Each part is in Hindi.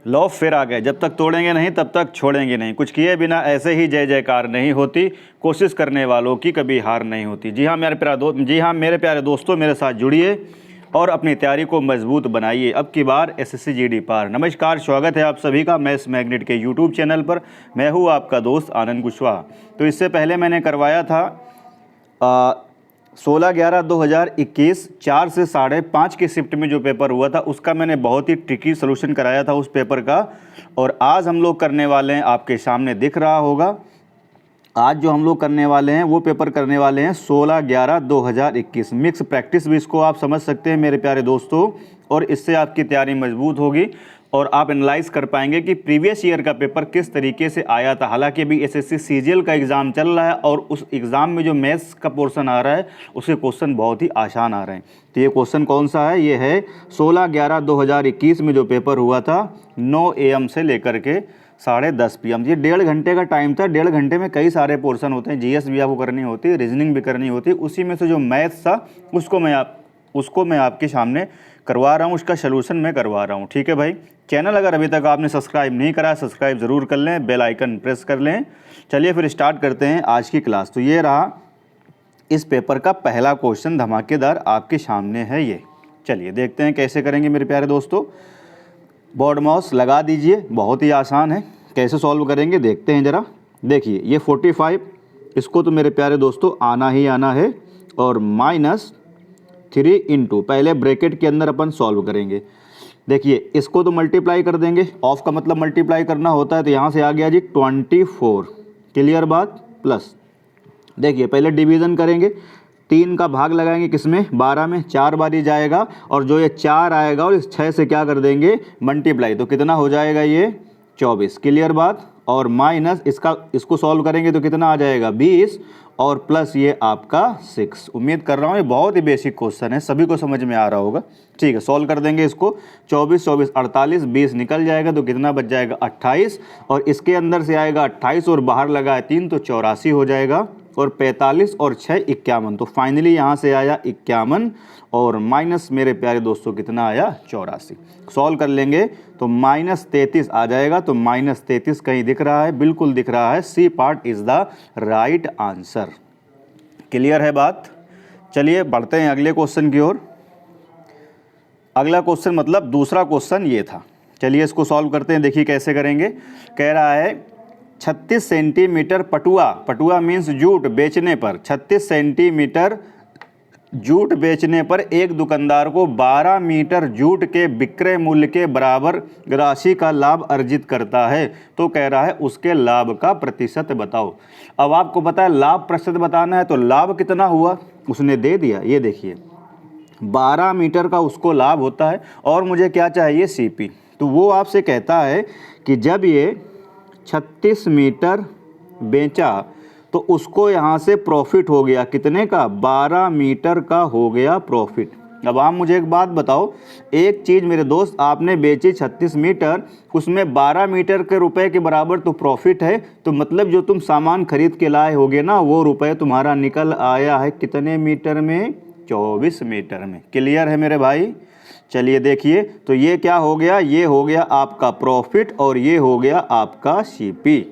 लो फिर आ गए, जब तक तोड़ेंगे नहीं तब तक छोड़ेंगे नहीं। कुछ किए बिना ऐसे ही जय जयकार नहीं होती, कोशिश करने वालों की कभी हार नहीं होती। जी हाँ मेरे प्यारे दोस्तों, मेरे साथ जुड़िए और अपनी तैयारी को मजबूत बनाइए। अब की बार एसएससी जीडी पार। नमस्कार, स्वागत है आप सभी का मैथ्स मैग्नेट के यूट्यूब चैनल पर। मैं हूँ आपका दोस्त आनंद कुशवाहा। तो इससे पहले मैंने करवाया था 16/11/2021 4 से 5:30 की शिफ्ट में जो पेपर हुआ था उसका मैंने बहुत ही ट्रिकी सोल्यूशन कराया था उस पेपर का। और आज हम लोग करने वाले हैं, आपके सामने दिख रहा होगा, आज जो हम लोग करने वाले हैं वो पेपर करने वाले हैं 16/11/2021 मिक्स प्रैक्टिस भी इसको आप समझ सकते हैं मेरे प्यारे दोस्तों। और इससे आपकी तैयारी मजबूत होगी और आप एनालाइज कर पाएंगे कि प्रीवियस ईयर का पेपर किस तरीके से आया था। हालांकि अभी एसएससी सीजीएल का एग्ज़ाम चल रहा है और उस एग्ज़ाम में जो मैथ्स का पोर्शन आ रहा है उसके क्वेश्चन बहुत ही आसान आ रहे हैं। तो ये क्वेश्चन कौन सा है? ये है 16/11/2021 में जो पेपर हुआ था 9 AM से लेकर के 10:30 PM। ये 1.5 घंटे का टाइम था। 1.5 घंटे में कई सारे पोर्शन होते हैं, जीएस भी आपको करनी होती है, रीजनिंग भी करनी होती है। उसी में से जो मैथ्स था उसको मैं आपके सामने करवा रहा हूँ, उसका सलूशन मैं करवा रहा हूँ। ठीक है भाई। चैनल अगर अभी तक आपने सब्सक्राइब नहीं करा, सब्सक्राइब ज़रूर कर लें, बेल आइकन प्रेस कर लें। चलिए फिर स्टार्ट करते हैं आज की क्लास। तो ये रहा इस पेपर का पहला क्वेश्चन, धमाकेदार आपके सामने है ये। चलिए देखते हैं कैसे करेंगे मेरे प्यारे दोस्तों। बोर्ड माउस लगा दीजिए, बहुत ही आसान है। कैसे सॉल्व करेंगे देखते हैं ज़रा। देखिए ये 45, इसको तो मेरे प्यारे दोस्तों आना ही आना है, और -3 इंटू, पहले ब्रैकेट के अंदर अपन सॉल्व करेंगे। देखिए इसको तो मल्टीप्लाई कर देंगे, ऑफ का मतलब मल्टीप्लाई करना होता है, तो यहाँ से आ गया जी 24। क्लियर बात? प्लस देखिए पहले डिवीज़न करेंगे, 3 का भाग लगाएंगे किसमें? 12 में। 4 बार ही जाएगा और जो ये 4 आएगा और इस 6 से क्या कर देंगे? मल्टीप्लाई। तो कितना हो जाएगा ये? 24। क्लियर बात? और माइनस इसको सॉल्व करेंगे तो कितना आ जाएगा? 20, और प्लस ये आपका 6। उम्मीद कर रहा हूँ ये बहुत ही बेसिक क्वेश्चन है, सभी को समझ में आ रहा होगा। ठीक है, सॉल्व कर देंगे इसको। 24 24 48, 20 निकल जाएगा तो कितना बच जाएगा? 28। और इसके अंदर से आएगा 28 और बाहर लगा है 3 तो 84 हो जाएगा। और 45 और 6 51। तो फाइनली यहाँ से आया 51 और माइनस मेरे प्यारे दोस्तों कितना आया? 84। सॉल्व कर लेंगे तो -33 आ जाएगा। तो -33 कहीं दिख रहा है? बिल्कुल दिख रहा है। सी part is the right answer. Clear है बात? चलिए बढ़ते हैं अगले क्वेश्चन की ओर। अगला क्वेश्चन मतलब दूसरा क्वेश्चन ये था। चलिए इसको सॉल्व करते हैं, देखिए कैसे करेंगे। कह रहा है 36 सेंटीमीटर पटुआ मीन्स जूट बेचने पर, 36 सेंटीमीटर जूट बेचने पर एक दुकानदार को 12 मीटर जूट के विक्रय मूल्य के बराबर राशि का लाभ अर्जित करता है। तो कह रहा है उसके लाभ का प्रतिशत बताओ। अब आपको पता है लाभ प्रतिशत बताना है, तो लाभ कितना हुआ उसने दे दिया। ये देखिए 12 मीटर का उसको लाभ होता है और मुझे क्या चाहिए? सीपी। तो वो आपसे कहता है कि जब ये 36 मीटर बेचा तो उसको यहाँ से प्रॉफिट हो गया कितने का? 12 मीटर का हो गया प्रॉफिट। अब आप मुझे एक बात बताओ, एक चीज़ मेरे दोस्त आपने बेची 36 मीटर, उसमें 12 मीटर के रुपए के बराबर तो प्रॉफिट है, तो मतलब जो तुम सामान खरीद के लाए होगे ना वो रुपए तुम्हारा निकल आया है कितने मीटर में? 24 मीटर में। क्लियर है मेरे भाई? चलिए देखिए, तो ये क्या हो गया? ये हो गया आपका प्रॉफिट और ये हो गया आपका सीपी।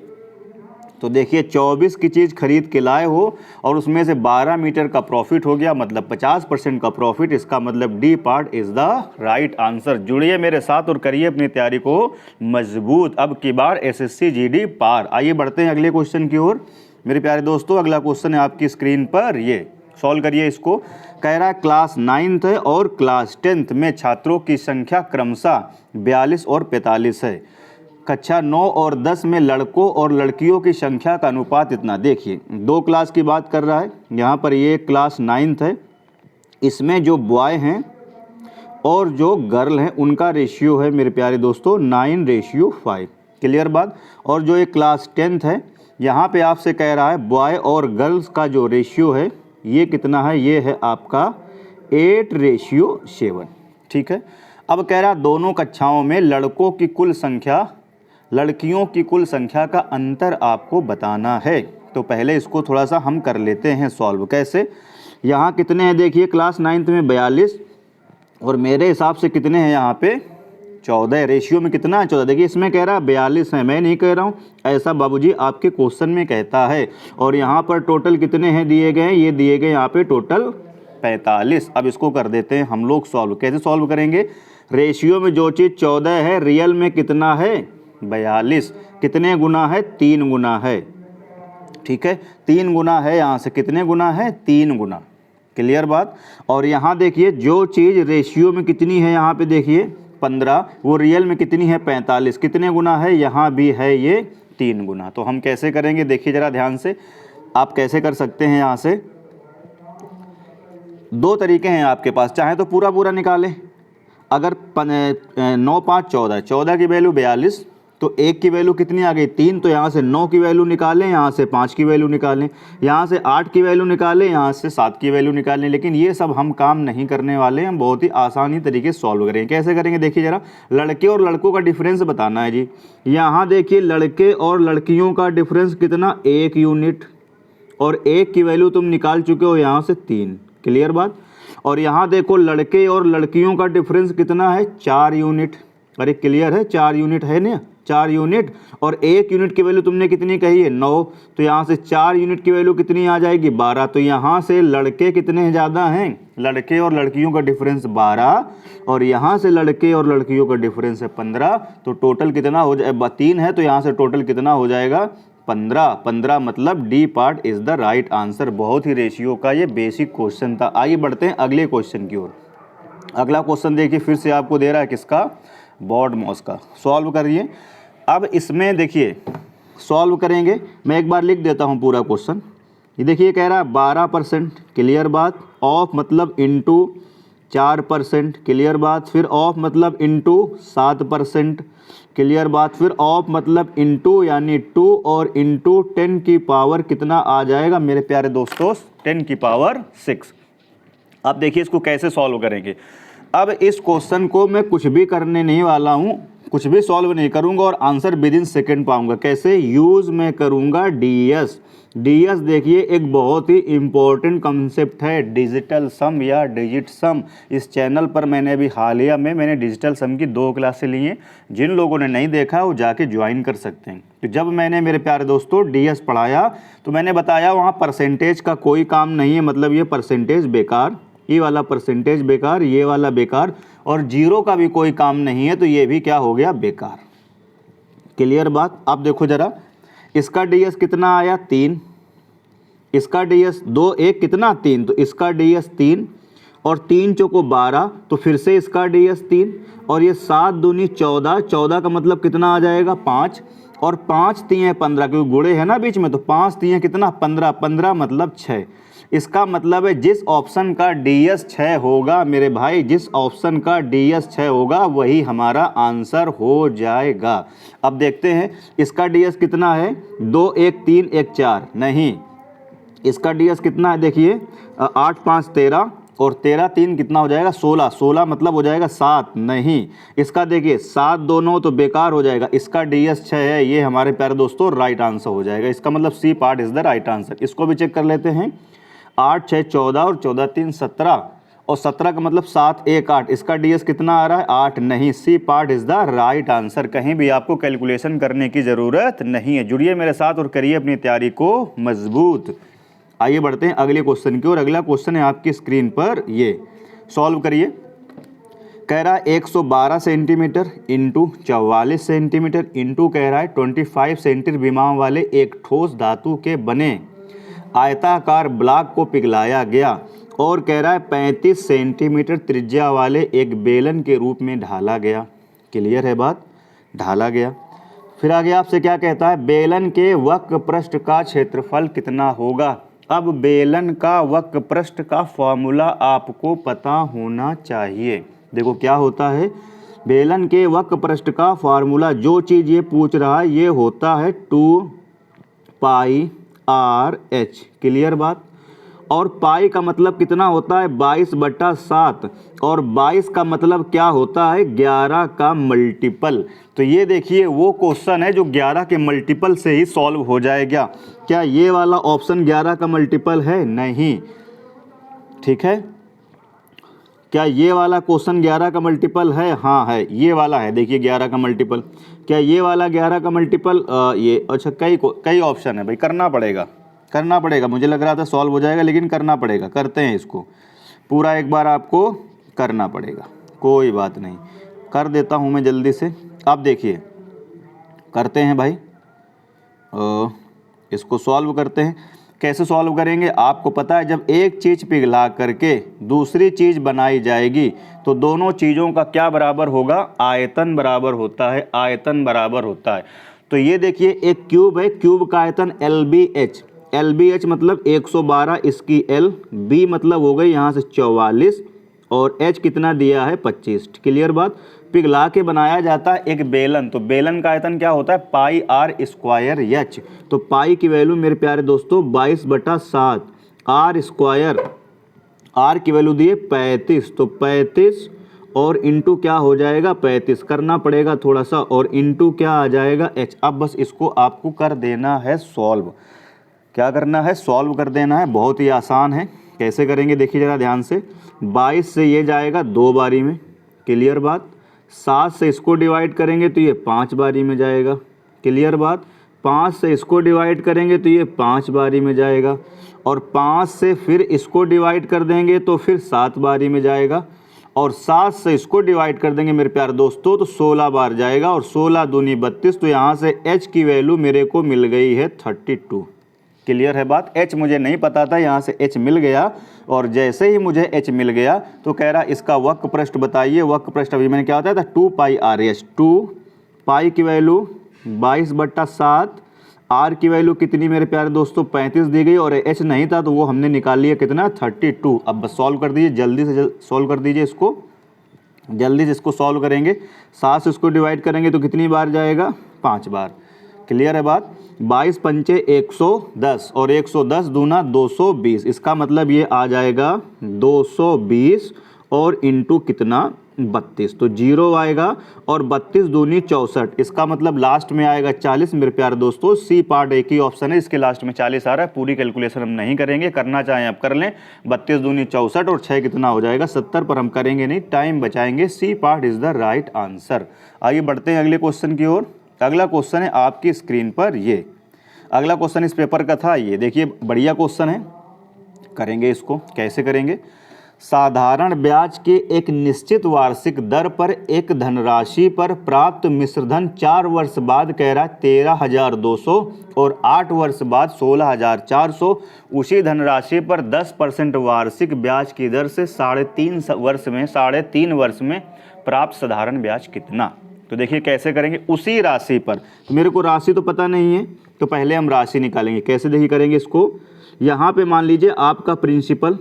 तो देखिए 24 की चीज़ खरीद के लाए हो और उसमें से 12 मीटर का प्रॉफिट हो गया, मतलब 50% का प्रॉफिट। इसका मतलब D part is the right answer. जुड़िए मेरे साथ और करिए अपनी तैयारी को मजबूत। अब की बार एसएससी जीडी पार। आइए बढ़ते हैं अगले क्वेश्चन की ओर मेरे प्यारे दोस्तों। अगला क्वेश्चन है आपकी स्क्रीन पर, ये सॉल्व करिए इसको। कह रहा है क्लास 9th है और क्लास 10th में छात्रों की संख्या क्रमशः 42 और 45 है। कक्षा 9 और 10 में लड़कों और लड़कियों की संख्या का अनुपात इतना। देखिए 2 क्लास की बात कर रहा है यहाँ पर। ये क्लास 9th है, इसमें जो बॉय हैं और जो गर्ल हैं उनका रेशियो है मेरे प्यारे दोस्तों 9:5। क्लियर बात? और जो ये क्लास 10th है यहाँ पे आपसे कह रहा है बॉय और गर्ल्स का जो रेशियो है ये कितना है? ये है आपका 8:7। ठीक है। अब कह रहा है दोनों कक्षाओं में लड़कों की कुल संख्या लड़कियों की कुल संख्या का अंतर आपको बताना है। तो पहले इसको थोड़ा सा हम कर लेते हैं सॉल्व। कैसे? यहाँ कितने हैं? देखिए क्लास 9th में 42 और मेरे हिसाब से कितने हैं यहाँ पे? 14, रेशियो में कितना है 14। देखिए इसमें कह रहा है 42 है, मैं नहीं कह रहा हूँ, ऐसा बाबूजी आपके क्वेश्चन में कहता है। और यहाँ पर टोटल कितने हैं दिए गए हैं, ये दिए गए यहाँ पे टोटल 45। अब इसको कर देते हैं हम लोग सॉल्व। कैसे सॉल्व करेंगे, रेशियो में जो चीज़ 14 है रियल में कितना है 42, कितने गुना है 3 गुना है, ठीक है 3 गुना है, यहाँ से कितने गुना है 3 गुना, क्लियर बात। और यहाँ देखिए जो चीज़ रेशियो में कितनी है, यहाँ पे देखिए 15, वो रियल में कितनी है 45, कितने गुना है, यहाँ भी है ये 3 गुना। तो हम कैसे करेंगे देखिए ज़रा ध्यान से, आप कैसे कर सकते हैं, यहाँ से 2 तरीके हैं आपके पास, चाहे तो पूरा पूरा निकालें। अगर 9 5 14, 14 की वैल्यू 42, तो 1 की वैल्यू कितनी आ गई 3, तो यहाँ से 9 की वैल्यू निकालें, यहाँ से 5 की वैल्यू निकालें, यहाँ से 8 की वैल्यू निकालें, यहाँ से 7 की वैल्यू निकालें। लेकिन ये सब हम काम नहीं करने वाले, हम बहुत ही आसानी तरीके से सॉल्व करेंगे। कैसे करेंगे देखिए ज़रा, लड़के और लड़कों का डिफरेंस बताना है जी। यहाँ देखिए लड़के और लड़कियों का डिफरेंस कितना 1 यूनिट, और 1 की वैल्यू तुम निकाल चुके हो यहाँ से 3, क्लियर बात। और यहाँ देखो लड़के और लड़कियों का डिफरेंस कितना है 4 यूनिट, अरे क्लियर है 4 यूनिट है ना, 4 यूनिट। और 1 यूनिट की वैल्यू तुमने कितनी कही है 9, तो यहाँ से 4 यूनिट की वैल्यू कितनी आ जाएगी 12। तो यहाँ से लड़के कितने ज़्यादा हैं, लड़के और लड़कियों का डिफरेंस 12, और यहाँ से लड़के और लड़कियों का डिफरेंस है 15। तो टोटल कितना हो जाए 3 है, तो यहाँ से टोटल कितना हो जाएगा 15। 15 मतलब D part is the right answer. बहुत ही रेशियो का ये बेसिक क्वेश्चन था। आइए बढ़ते हैं अगले क्वेश्चन की ओर। अगला क्वेश्चन देखिए फिर से आपको दे रहा है किसका, बॉड मॉस का। सॉल्व करिए। अब इसमें देखिए सॉल्व करेंगे, मैं एक बार लिख देता हूँ पूरा क्वेश्चन। ये देखिए कह रहा है 12%, क्लियर बात, ऑफ मतलब इनटू 4%, क्लियर बात, फिर ऑफ मतलब इनटू 7%, क्लियर बात, फिर ऑफ मतलब इनटू यानी 2 और इनटू 10 की पावर कितना आ जाएगा मेरे प्यारे दोस्तों 10 की पावर 6। अब देखिए इसको कैसे सॉल्व करेंगे। अब इस क्वेश्चन को मैं कुछ भी करने नहीं वाला हूँ, कुछ भी सॉल्व नहीं करूँगा और आंसर विद इन सेकेंड पाऊँगा। कैसे, यूज़ मैं करूँगा डीएस। डीएस देखिए एक बहुत ही इम्पोर्टेंट कंसेप्ट है, डिजिटल सम या डिजिट सम। इस चैनल पर मैंने अभी हालिया में मैंने डिजिटल सम की 2 क्लासें ली हैं। जिन लोगों ने नहीं देखा वो जाके ज्वाइन कर सकते हैं। तो जब मैंने मेरे प्यारे दोस्तों डीएस पढ़ाया तो मैंने बताया वहाँ परसेंटेज का कोई काम नहीं है, मतलब ये परसेंटेज बेकार, ये वाला परसेंटेज बेकार, ये वाला बेकार, और जीरो का भी कोई काम नहीं है, तो ये भी क्या हो गया बेकार, क्लियर बात। अब देखो जरा, इसका डीएस कितना आया 3, इसका डीएस 2 1 कितना 3, तो इसका डीएस 3 और 3 चौको 12, तो फिर से इसका डीएस 3, और ये 7 दूनी 14, 14 का मतलब कितना आ जाएगा 5, और 5 3 15, क्योंकि गुणे है ना बीच में, तो 5 3 कितना 15, 15 मतलब 6। इसका मतलब है जिस ऑप्शन का डीएस 6 होगा मेरे भाई, जिस ऑप्शन का डीएस 6 होगा वही हमारा आंसर हो जाएगा। अब देखते हैं इसका डीएस कितना है, 2 1 3 1 4, नहीं, इसका डीएस कितना है देखिए 8 5 13, और 13 3 कितना हो जाएगा 16, 16 मतलब हो जाएगा 7, नहीं, इसका देखिए 7 2 9 तो बेकार हो जाएगा। इसका डीएस 6 है, ये हमारे प्यारे दोस्तों राइट आंसर हो जाएगा। इसका मतलब C part is the right answer. इसको भी चेक कर लेते हैं, 8 6 14 और 14 3 17, और 17 का मतलब 7 1 8, इसका डीएस कितना आ रहा है 8, नहीं, C part is the right answer. कहीं भी आपको कैलकुलेशन करने की ज़रूरत नहीं है। जुड़िए मेरे साथ और करिए अपनी तैयारी को मजबूत। आइए बढ़ते हैं अगले क्वेश्चन की ओर। अगला क्वेश्चन है आपकी स्क्रीन पर, ये सॉल्व करिए। कह रहा है 112 सेंटीमीटर इंटू 44 सेंटीमीटर इंटू कह रहा है 25 सेंटीमीटर विमाओं वाले एक ठोस धातु के बने आयताकार ब्लॉक को पिघलाया गया और कह रहा है 35 सेंटीमीटर त्रिज्या वाले एक बेलन के रूप में ढाला गया। क्लियर है बात, ढाला गया। फिर आगे आपसे क्या कहता है, बेलन के वक्र पृष्ठ का क्षेत्रफल कितना होगा। अब बेलन का वक्र पृष्ठ का फॉर्मूला आपको पता होना चाहिए। देखो क्या होता है, बेलन के वक्र पृष्ठ का फॉर्मूला, जो चीज़ ये पूछ रहा है ये होता है 2 पाई आर एच, क्लियर बात। और पाई का मतलब कितना होता है 22/7, और 22 का मतलब क्या होता है 11 का मल्टीपल। तो ये देखिए वो क्वेश्चन है जो 11 के मल्टीपल से ही सॉल्व हो जाएगा। क्या ये वाला ऑप्शन 11 का मल्टीपल है, नहीं, ठीक है। क्या ये वाला क्वेश्चन 11 का मल्टीपल है? हाँ है, ये वाला है। देखिए 11 का मल्टीपल, क्या ये वाला 11 का मल्टीपल? ये अच्छा, कई ऑप्शन है भाई, करना पड़ेगा। मुझे लग रहा था सॉल्व हो जाएगा, लेकिन करना पड़ेगा। करते हैं इसको पूरा, एक बार आपको करना पड़ेगा, कोई बात नहीं, कर देता हूँ मैं जल्दी से। अब देखिए करते हैं भाई, इसको सॉल्व करते हैं। कैसे सॉल्व करेंगे आपको पता है, जब एक चीज़ पिघला करके दूसरी चीज़ बनाई जाएगी तो दोनों चीज़ों का क्या बराबर होगा? आयतन बराबर होता है, आयतन बराबर होता है। तो ये देखिए एक क्यूब है, क्यूब का आयतन LBH मतलब 112, इसकी LB मतलब हो गई यहाँ से 44 और H कितना दिया है? 25। क्लियर बात। पिघला के बनाया जाता है एक बेलन, तो बेलन का आयतन क्या होता है? पाई आर स्क्वायर एच। तो पाई की वैल्यू मेरे प्यारे दोस्तों 22/7, आर स्क्वायर, आर की वैल्यू दिए 35, तो 35 और इंटू क्या हो जाएगा? 35 करना पड़ेगा थोड़ा सा, और इंटू क्या आ जाएगा? एच। अब बस इसको आपको कर देना है सॉल्व। क्या करना है? सॉल्व कर देना है। बहुत ही आसान है। कैसे करेंगे देखिए ज़रा ध्यान से। 22 से ये जाएगा 2 बारी में, क्लियर बात। 7 से इसको डिवाइड करेंगे तो ये 5 बारी में जाएगा, क्लियर बात। 5 से इसको डिवाइड करेंगे तो ये 5 बारी में जाएगा, और 5 से फिर इसको डिवाइड कर देंगे तो फिर 7 बारी में जाएगा, और 7 से इसको डिवाइड कर देंगे मेरे प्यारे दोस्तों तो 16 बार जाएगा, और 16 दूनी 32। तो यहाँ से H की वैल्यू मेरे को मिल गई है 32। क्लियर है बात। H मुझे नहीं पता था, यहाँ से H मिल गया, और जैसे ही मुझे H मिल गया तो कह रहा इसका वक्र पृष्ठ बताइए। वक्र पृष्ठ अभी मैंने क्या होता था? 2 पाई RH। 2 पाई की वैल्यू 22/7, R की वैल्यू कितनी मेरे प्यारे दोस्तों? 35 दी गई, और H नहीं था तो वो हमने निकाल लिया कितना? 32। अब बस सॉल्व कर दीजिए, जल्दी से सॉल्व कर दीजिए इसको, जल्दी से इसको सॉल्व करेंगे। 7 से इसको डिवाइड करेंगे तो कितनी बार जाएगा? 5 बार। क्लियर है बात। 22 पंचे 110, और 110 दूना 220, इसका मतलब ये आ जाएगा 220 और इंटू कितना? 32। तो 0 आएगा, और 32 दूनी 64, इसका मतलब लास्ट में आएगा 40 मेरे प्यारे दोस्तों। सी पार्ट एक ही ऑप्शन है, इसके लास्ट में 40 आ रहा है। पूरी कैलकुलेशन हम नहीं करेंगे, करना चाहें आप कर लें। 32 दूनी 64 और 6 कितना हो जाएगा? 70, पर हम करेंगे नहीं, टाइम बचाएंगे। C part is the right answer. आइए बढ़ते हैं अगले क्वेश्चन की ओर। अगला क्वेश्चन है आपकी स्क्रीन पर, ये अगला क्वेश्चन इस पेपर का था। ये देखिए बढ़िया क्वेश्चन है, करेंगे इसको। कैसे करेंगे? साधारण ब्याज के एक निश्चित वार्षिक दर पर एक धनराशि पर प्राप्त मिश्रधन 4 वर्ष बाद कह रहा 13,200 और 8 वर्ष बाद 16,400। उसी धनराशि पर 10% वार्षिक ब्याज की दर से 3.5 वर्ष में प्राप्त साधारण ब्याज कितना? तो देखिए कैसे करेंगे। उसी राशि पर, तो मेरे को राशि तो पता नहीं है, तो पहले हम राशि निकालेंगे। कैसे देखिए करेंगे इसको। यहाँ पे मान लीजिए आपका प्रिंसिपल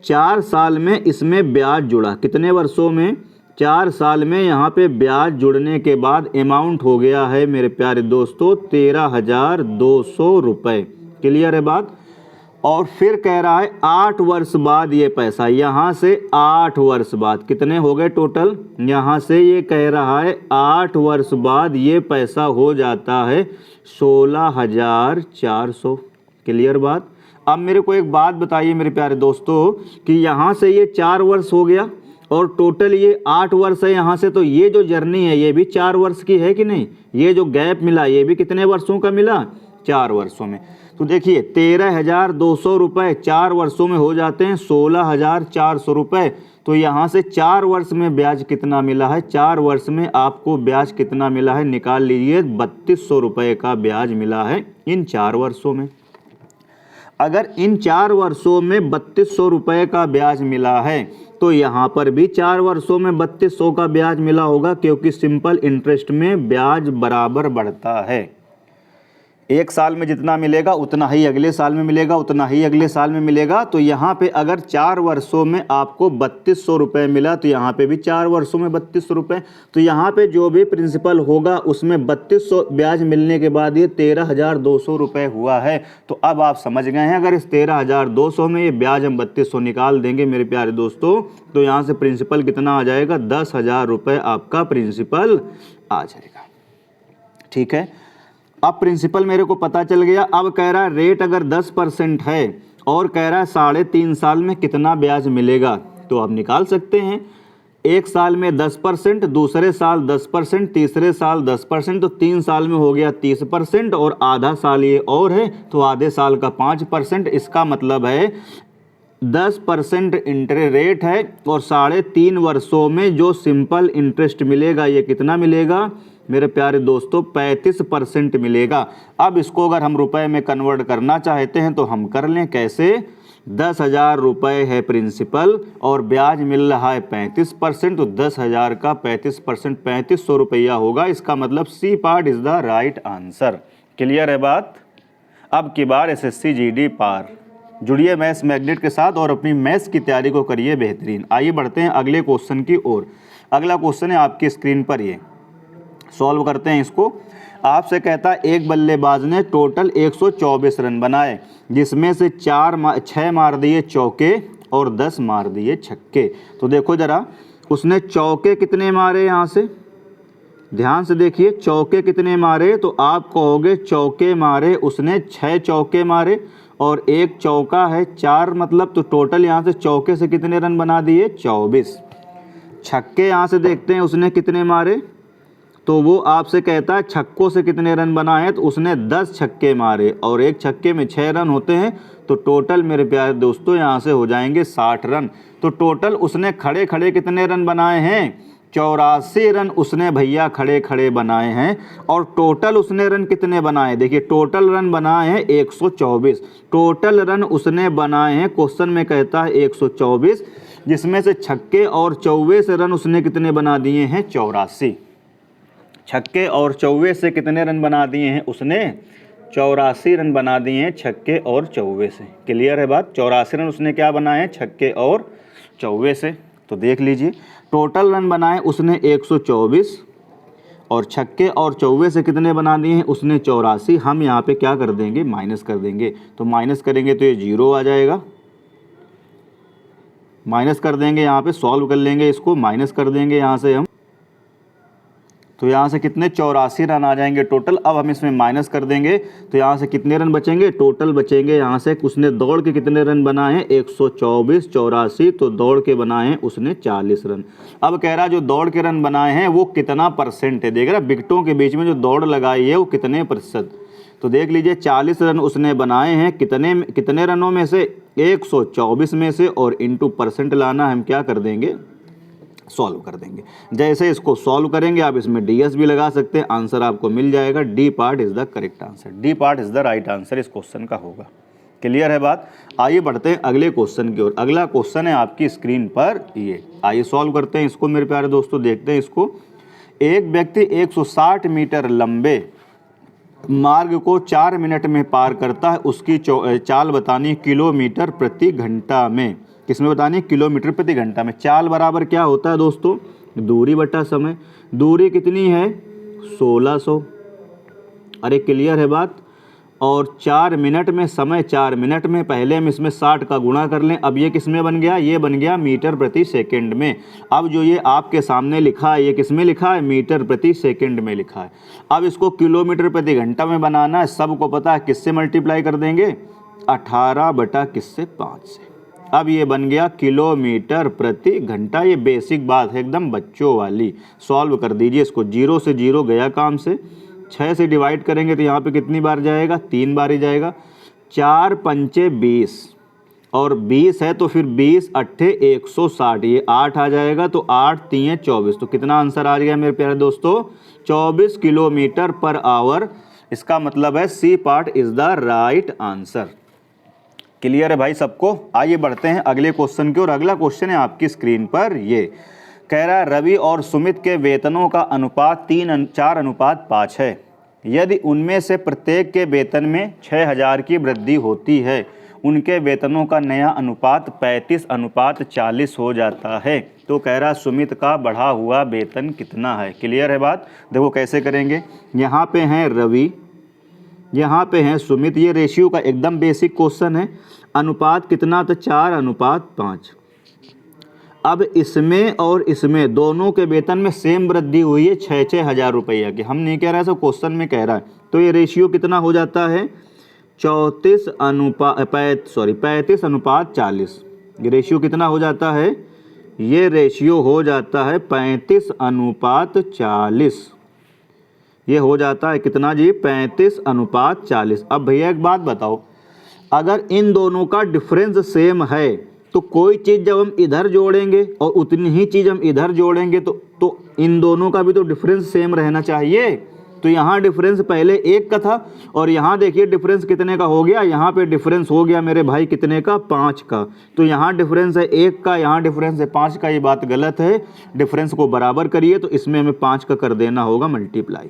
4 साल में इसमें ब्याज जुड़ा, कितने वर्षों में? 4 साल में। यहाँ पे ब्याज जुड़ने के बाद अमाउंट हो गया है मेरे प्यारे दोस्तों 13,200 रुपये। क्लियर है बात। और फिर कह रहा है 8 वर्ष बाद ये पैसा, यहाँ से 8 वर्ष बाद कितने हो गए टोटल? यहाँ से ये कह रहा है 8 वर्ष बाद ये पैसा हो जाता है 16,400। क्लियर बात। अब मेरे को एक बात बताइए मेरे प्यारे दोस्तों कि यहाँ से ये 4 वर्ष हो गया और टोटल ये 8 वर्ष है यहाँ से, तो ये जो जर्नी है ये भी 4 वर्ष की है कि नहीं? ये जो गैप मिला ये भी कितने वर्षों का मिला? 4 वर्षों में। तो देखिए 13,200 रुपये 4 वर्षों में हो जाते हैं 16,400 रुपये। तो यहाँ से 4 वर्ष में ब्याज कितना मिला है? 4 वर्ष में आपको ब्याज कितना मिला है? निकाल लीजिए। 3200 रुपये का ब्याज मिला है इन 4 वर्षों में। अगर इन 4 वर्षों में 3200 रुपये का ब्याज मिला है तो यहाँ पर भी 4 वर्षों में 3200 का ब्याज मिला होगा, क्योंकि सिंपल इंटरेस्ट में ब्याज बराबर बढ़ता है। एक साल में जितना मिलेगा उतना ही अगले साल में मिलेगा, उतना ही अगले साल में मिलेगा। तो यहाँ पे अगर 4 वर्षों में आपको 3200 रुपये मिला तो यहाँ पे भी 4 वर्षों में 3200 रुपये। तो यहाँ पे जो भी प्रिंसिपल होगा उसमें 3200 ब्याज मिलने के बाद ये 13,200 रुपये हुआ है। तो अब आप समझ गए हैं, अगर इस 13,200 में ये ब्याज हम 3200 निकाल देंगे मेरे प्यारे दोस्तों, तो यहाँ से प्रिंसिपल कितना आ जाएगा? 10,000 रुपये आपका प्रिंसिपल आ जाएगा। ठीक है। अब प्रिंसिपल मेरे को पता चल गया। अब कह रहा है रेट अगर 10% है और कह रहा है 3.5 साल में कितना ब्याज मिलेगा। तो आप निकाल सकते हैं। एक साल में 10%, दूसरे साल 10%, तीसरे साल 10%, तो 3 साल में हो गया 30%, और आधा साल ये और है तो आधे साल का 5%। इसका मतलब है 10% इंटरेस्ट रेट है, और 3.5 वर्षों में जो सिंपल इंटरेस्ट मिलेगा ये कितना मिलेगा मेरे प्यारे दोस्तों, 35% मिलेगा। अब इसको अगर हम रुपए में कन्वर्ट करना चाहते हैं तो हम कर लें। कैसे? 10,000 रुपये है प्रिंसिपल और ब्याज मिल रहा है 35%, तो 10,000 का 35% 3500 रुपया होगा। इसका मतलब C part is the right answer. Clear है बात? अब की बार SSC GD पार। जुड़िए मैथ्स मैग्नेट के साथ और अपनी मैथ्स की तैयारी को करिए बेहतरीन। आइए बढ़ते हैं अगले क्वेश्चन की ओर। अगला क्वेश्चन है आपकी स्क्रीन पर, ये सॉल्व करते हैं इसको। आपसे कहता है एक बल्लेबाज ने टोटल 124 रन बनाए, जिसमें से 6 मार दिए चौके और 10 मार दिए छक्के। तो देखो ज़रा, उसने चौके कितने मारे, यहाँ से ध्यान से देखिए, चौके कितने मारे, तो आप कहोगे चौके मारे उसने 6 चौके मारे और एक चौका है 4, मतलब तो टोटल यहाँ से चौके से कितने रन बना दिए 24। छक्के यहाँ से देखते हैं उसने कितने मारे, तो वो आपसे कहता है छक्कों से कितने रन बनाए, तो उसने 10 छक्के मारे और एक छक्के में 6 रन होते हैं, तो टोटल मेरे प्यारे दोस्तों यहाँ से हो जाएंगे 60 रन। तो टोटल उसने खड़े खड़े कितने रन बनाए हैं, 84 रन उसने भैया खड़े खड़े बनाए हैं। और टोटल उसने रन कितने बनाए, देखिए टोटल रन बनाए हैं 124। टोटल रन उसने बनाए हैं, क्वेश्चन में कहता है 124, जिसमें से छक्के और चौवे से रन उसने कितने बना दिए हैं 84। छक्के और चौवे से कितने रन बना दिए हैं उसने 84 रन बना दिए हैं छक्के और चौवे से। क्लियर है बात? 84 रन उसने क्या बनाए हैं, छक्के और चौवे से। तो देख लीजिए, टोटल रन बनाए उसने 124 और छक्के और चौवे से कितने बना दिए हैं उसने 84। हम यहाँ पे क्या कर देंगे, माइनस कर देंगे। तो माइनस करेंगे तो ये 0 आ जाएगा, माइनस कर देंगे, यहाँ पे सॉल्व कर लेंगे इसको, माइनस कर देंगे यहाँ से हम, तो यहाँ से कितने 84 रन आ जाएंगे टोटल। अब हम इसमें माइनस कर देंगे तो यहाँ से कितने रन बचेंगे, टोटल बचेंगे यहाँ से, उसने दौड़ के कितने रन बनाए हैं 124, 84, तो दौड़ के बनाए हैं उसने 40 रन। अब कह रहा जो दौड़ के रन बनाए हैं वो कितना परसेंट है, देख रहा विकेटों के बीच में जो दौड़ लगाई है वो कितने प्रतिशत। तो देख लीजिए 40 रन उसने बनाए हैं, कितने रनों में से 124 में से, और इंटू परसेंट लाना हम क्या कर देंगे, सॉल्व कर देंगे। जैसे इसको सॉल्व करेंगे आप इसमें DS भी लगा सकते हैं, आंसर आपको मिल जाएगा। D part is the correct answer, D part is the right answer इस क्वेश्चन का होगा। क्लियर है बात? आइए बढ़ते हैं अगले क्वेश्चन की ओर। अगला क्वेश्चन है आपकी स्क्रीन पर, ये आइए सॉल्व करते हैं इसको मेरे प्यारे दोस्तों। देखते हैं इसको। एक व्यक्ति 160 मीटर लंबे मार्ग को 4 मिनट में पार करता है, उसकी चाल बतानी किलोमीटर प्रति घंटा में। किसमें बतानी, किलोमीटर प्रति घंटा में। चाल बराबर क्या होता है दोस्तों, दूरी बटा समय। दूरी कितनी है 1600। अरे क्लियर है बात? और 4 मिनट में समय, 4 मिनट में, पहले हम इसमें 60 का गुणा कर लें। अब ये किस में बन गया, ये बन गया मीटर प्रति सेकंड में। अब जो ये आपके सामने लिखा है ये किस में लिखा है, मीटर प्रति सेकंड में लिखा है। अब इसको किलोमीटर प्रति घंटा में बनाना है, सबको पता है किससे मल्टीप्लाई कर देंगे, 18 बटा किससे 5 से। अब ये बन गया किलोमीटर प्रति घंटा। ये बेसिक बात है एकदम बच्चों वाली। सॉल्व कर दीजिए इसको, 0 से 0 गया काम से, 6 से डिवाइड करेंगे तो यहाँ पे कितनी बार जाएगा, 3 बार ही जाएगा। 4 पंचे 20 और 20 है तो फिर 20 अट्ठे 160, ये 8 आ जाएगा, तो 8 3 24। तो कितना आंसर आ गया मेरे प्यारे दोस्तों, 24 किलोमीटर पर आवर। इसका मतलब है सी part is the right answer. Clear है भाई सबको? आइए बढ़ते हैं अगले क्वेश्चन की ओर। अगला क्वेश्चन है आपकी स्क्रीन पर, ये कह रहा है रवि और सुमित के वेतनों का अनुपात 4:5 है। यदि उनमें से प्रत्येक के वेतन में 6000 की वृद्धि होती है, उनके वेतनों का नया अनुपात 35:40 हो जाता है। तो कह रहा सुमित का बढ़ा हुआ वेतन कितना है। क्लियर है बात? देखो कैसे करेंगे, यहाँ पे हैं रवि, यहाँ पे हैं सुमित, ये रेशियो का एकदम बेसिक क्वेश्चन है। अनुपात कितना, तो 4:5। अब इसमें और इसमें दोनों के वेतन में सेम वृद्धि हुई है 6-6 हज़ार रुपया की। हम नहीं कह रहा है, सब क्वेश्चन में कह रहा है। तो ये रेशियो कितना हो जाता है, 35:40। ये रेशियो कितना हो जाता है, ये रेशियो हो जाता है 35:40। ये हो जाता है कितना जी? 35:40। अब भैया एक बात बताओ, अगर इन दोनों का डिफरेंस सेम है तो कोई चीज़ जब हम इधर जोड़ेंगे और उतनी ही चीज़ हम इधर जोड़ेंगे तो इन दोनों का भी तो डिफरेंस सेम रहना चाहिए। तो यहाँ डिफरेंस पहले 1 का था और यहाँ देखिए डिफरेंस कितने का हो गया? यहाँ पे डिफरेंस हो गया मेरे भाई कितने का? 5 का। तो यहाँ डिफरेंस है 1 का, यहाँ डिफरेंस है 5 का। ये बात गलत है, डिफरेंस को बराबर करिए। तो इसमें हमें 5 का कर देना होगा मल्टीप्लाई।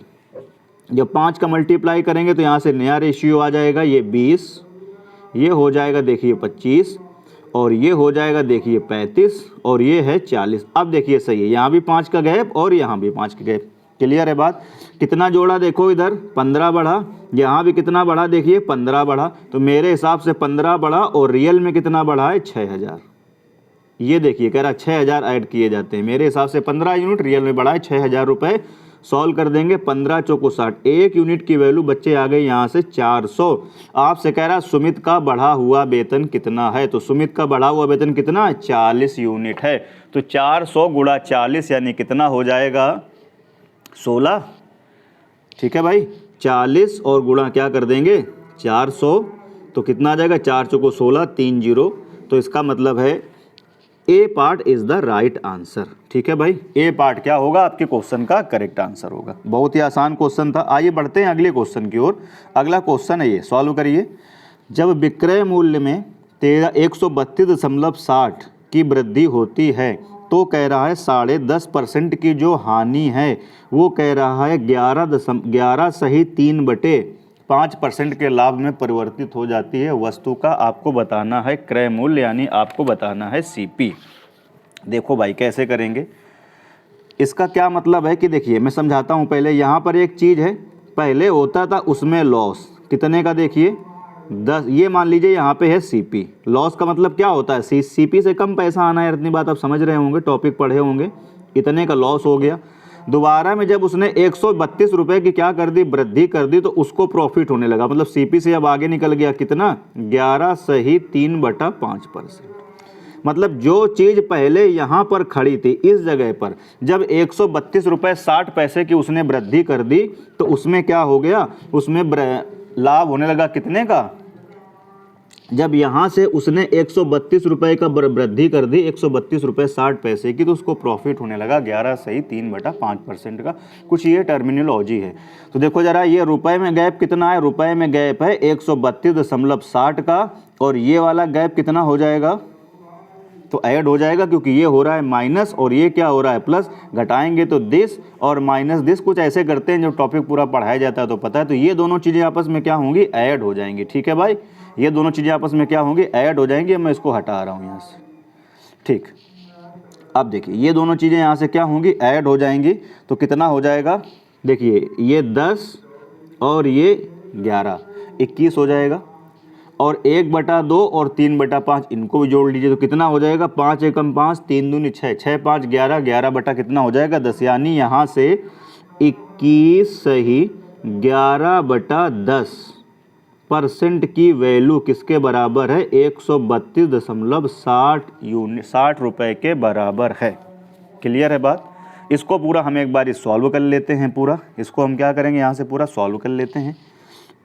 जब 5 का मल्टीप्लाई करेंगे तो यहाँ से नया रेशियो आ जाएगा, ये 20, ये हो जाएगा देखिए 25, और ये हो जाएगा देखिए 35, और ये है 40। अब देखिए सही है, यहाँ भी 5 का गैप और यहाँ भी 5 का गैप। क्लियर है बात? कितना जोड़ा देखो, इधर 15 बढ़ा, यहाँ भी कितना बढ़ा देखिए 15 बढ़ा। तो मेरे हिसाब से 15 बढ़ा और रियल में कितना बढ़ा है? 6000। ये देखिए कह रहा 6000 ऐड किए जाते हैं। मेरे हिसाब से 15 यूनिट, रियल में बढ़ा है 6000 रुपये। सॉल्व कर देंगे, 15 चौको 60, 1 यूनिट की वैल्यू बच्चे आ गई यहाँ से 400। आपसे कह रहा सुमित का बढ़ा हुआ वेतन कितना है? तो सुमित का बढ़ा हुआ वेतन कितना है? 40 यूनिट है। तो 400 गुणा 40 यानी कितना हो जाएगा? 16। ठीक है भाई, 40 और गुणा क्या कर देंगे? 400, तो कितना आ जाएगा? 4 चौको 16, 3 0। तो इसका मतलब है a part is the right answer. ठीक है भाई, ए पार्ट क्या होगा? आपके क्वेश्चन का करेक्ट आंसर होगा। बहुत ही आसान क्वेश्चन था। आइए बढ़ते हैं अगले क्वेश्चन की ओर। अगला क्वेश्चन है ये, सॉल्व करिए। जब विक्रय मूल्य में 132.60 की वृद्धि होती है तो कह रहा है 10.5% की जो हानि है वो कह रहा है 11.3/5% के लाभ में परिवर्तित हो जाती है। वस्तु का आपको बताना है क्रय मूल्य, यानी आपको बताना है सीपी। देखो भाई कैसे करेंगे, इसका क्या मतलब है कि देखिए मैं समझाता हूँ पहले। यहाँ पर एक चीज़ है, पहले होता था उसमें लॉस कितने का देखिए 10, ये मान लीजिए यहाँ पे है सीपी। लॉस का मतलब क्या होता है? सीपी से कम पैसा आना है। इतनी बात आप समझ रहे होंगे, टॉपिक पढ़े होंगे। इतने का लॉस हो गया। दोबारा में जब उसने 132 रुपये की क्या कर दी? वृद्धि कर दी, तो उसको प्रॉफिट होने लगा। मतलब सीपी से अब आगे निकल गया कितना? 11.3/5%। मतलब जो चीज़ पहले यहाँ पर खड़ी थी इस जगह पर, जब 132.60 की उसने वृद्धि कर दी तो उसमें क्या हो गया? उसमें लाभ होने लगा कितने का? जब यहाँ से उसने 132 रुपये का वृद्धि कर दी, 132 रुपये 60 पैसे की, तो उसको प्रॉफिट होने लगा 11.3/5% का। कुछ ये टर्मिनोलॉजी है। तो देखो जरा, ये रुपए में गैप कितना है? रुपए में गैप है 132.60 का, और ये वाला गैप कितना हो जाएगा? तो ऐड हो जाएगा, क्योंकि ये हो रहा है माइनस और ये क्या हो रहा है प्लस। घटाएंगे तो दिस और माइनस दिस, कुछ ऐसे करते हैं जब टॉपिक पूरा पढ़ाया जाता है तो पता है। तो ये दोनों चीज़ें आपस में क्या होंगी? ऐड हो जाएंगी। ठीक है भाई, ये दोनों चीज़ें आपस में क्या होंगी? ऐड हो जाएंगी। मैं इसको हटा रहा हूँ यहाँ से। ठीक, अब देखिए ये दोनों चीज़ें यहाँ से क्या होंगी? ऐड हो जाएंगी। तो कितना हो जाएगा? देखिए ये 10 और ये 11, 21 हो जाएगा। और 1/2 और 3/5 इनको भी जोड़ लीजिए तो कितना हो जाएगा? 5 एकम 5, 3 दूनी 6, 6 5 11, 11 बटा कितना हो जाएगा? 10। यानी यहाँ से 21 सही 11/10% की वैल्यू किसके बराबर है? 132.60 यूनिट, 60 रुपये के बराबर है। क्लियर है बात? इसको पूरा हम एक बार सॉल्व कर लेते हैं। पूरा इसको हम क्या करेंगे? यहाँ से पूरा सॉल्व कर लेते हैं।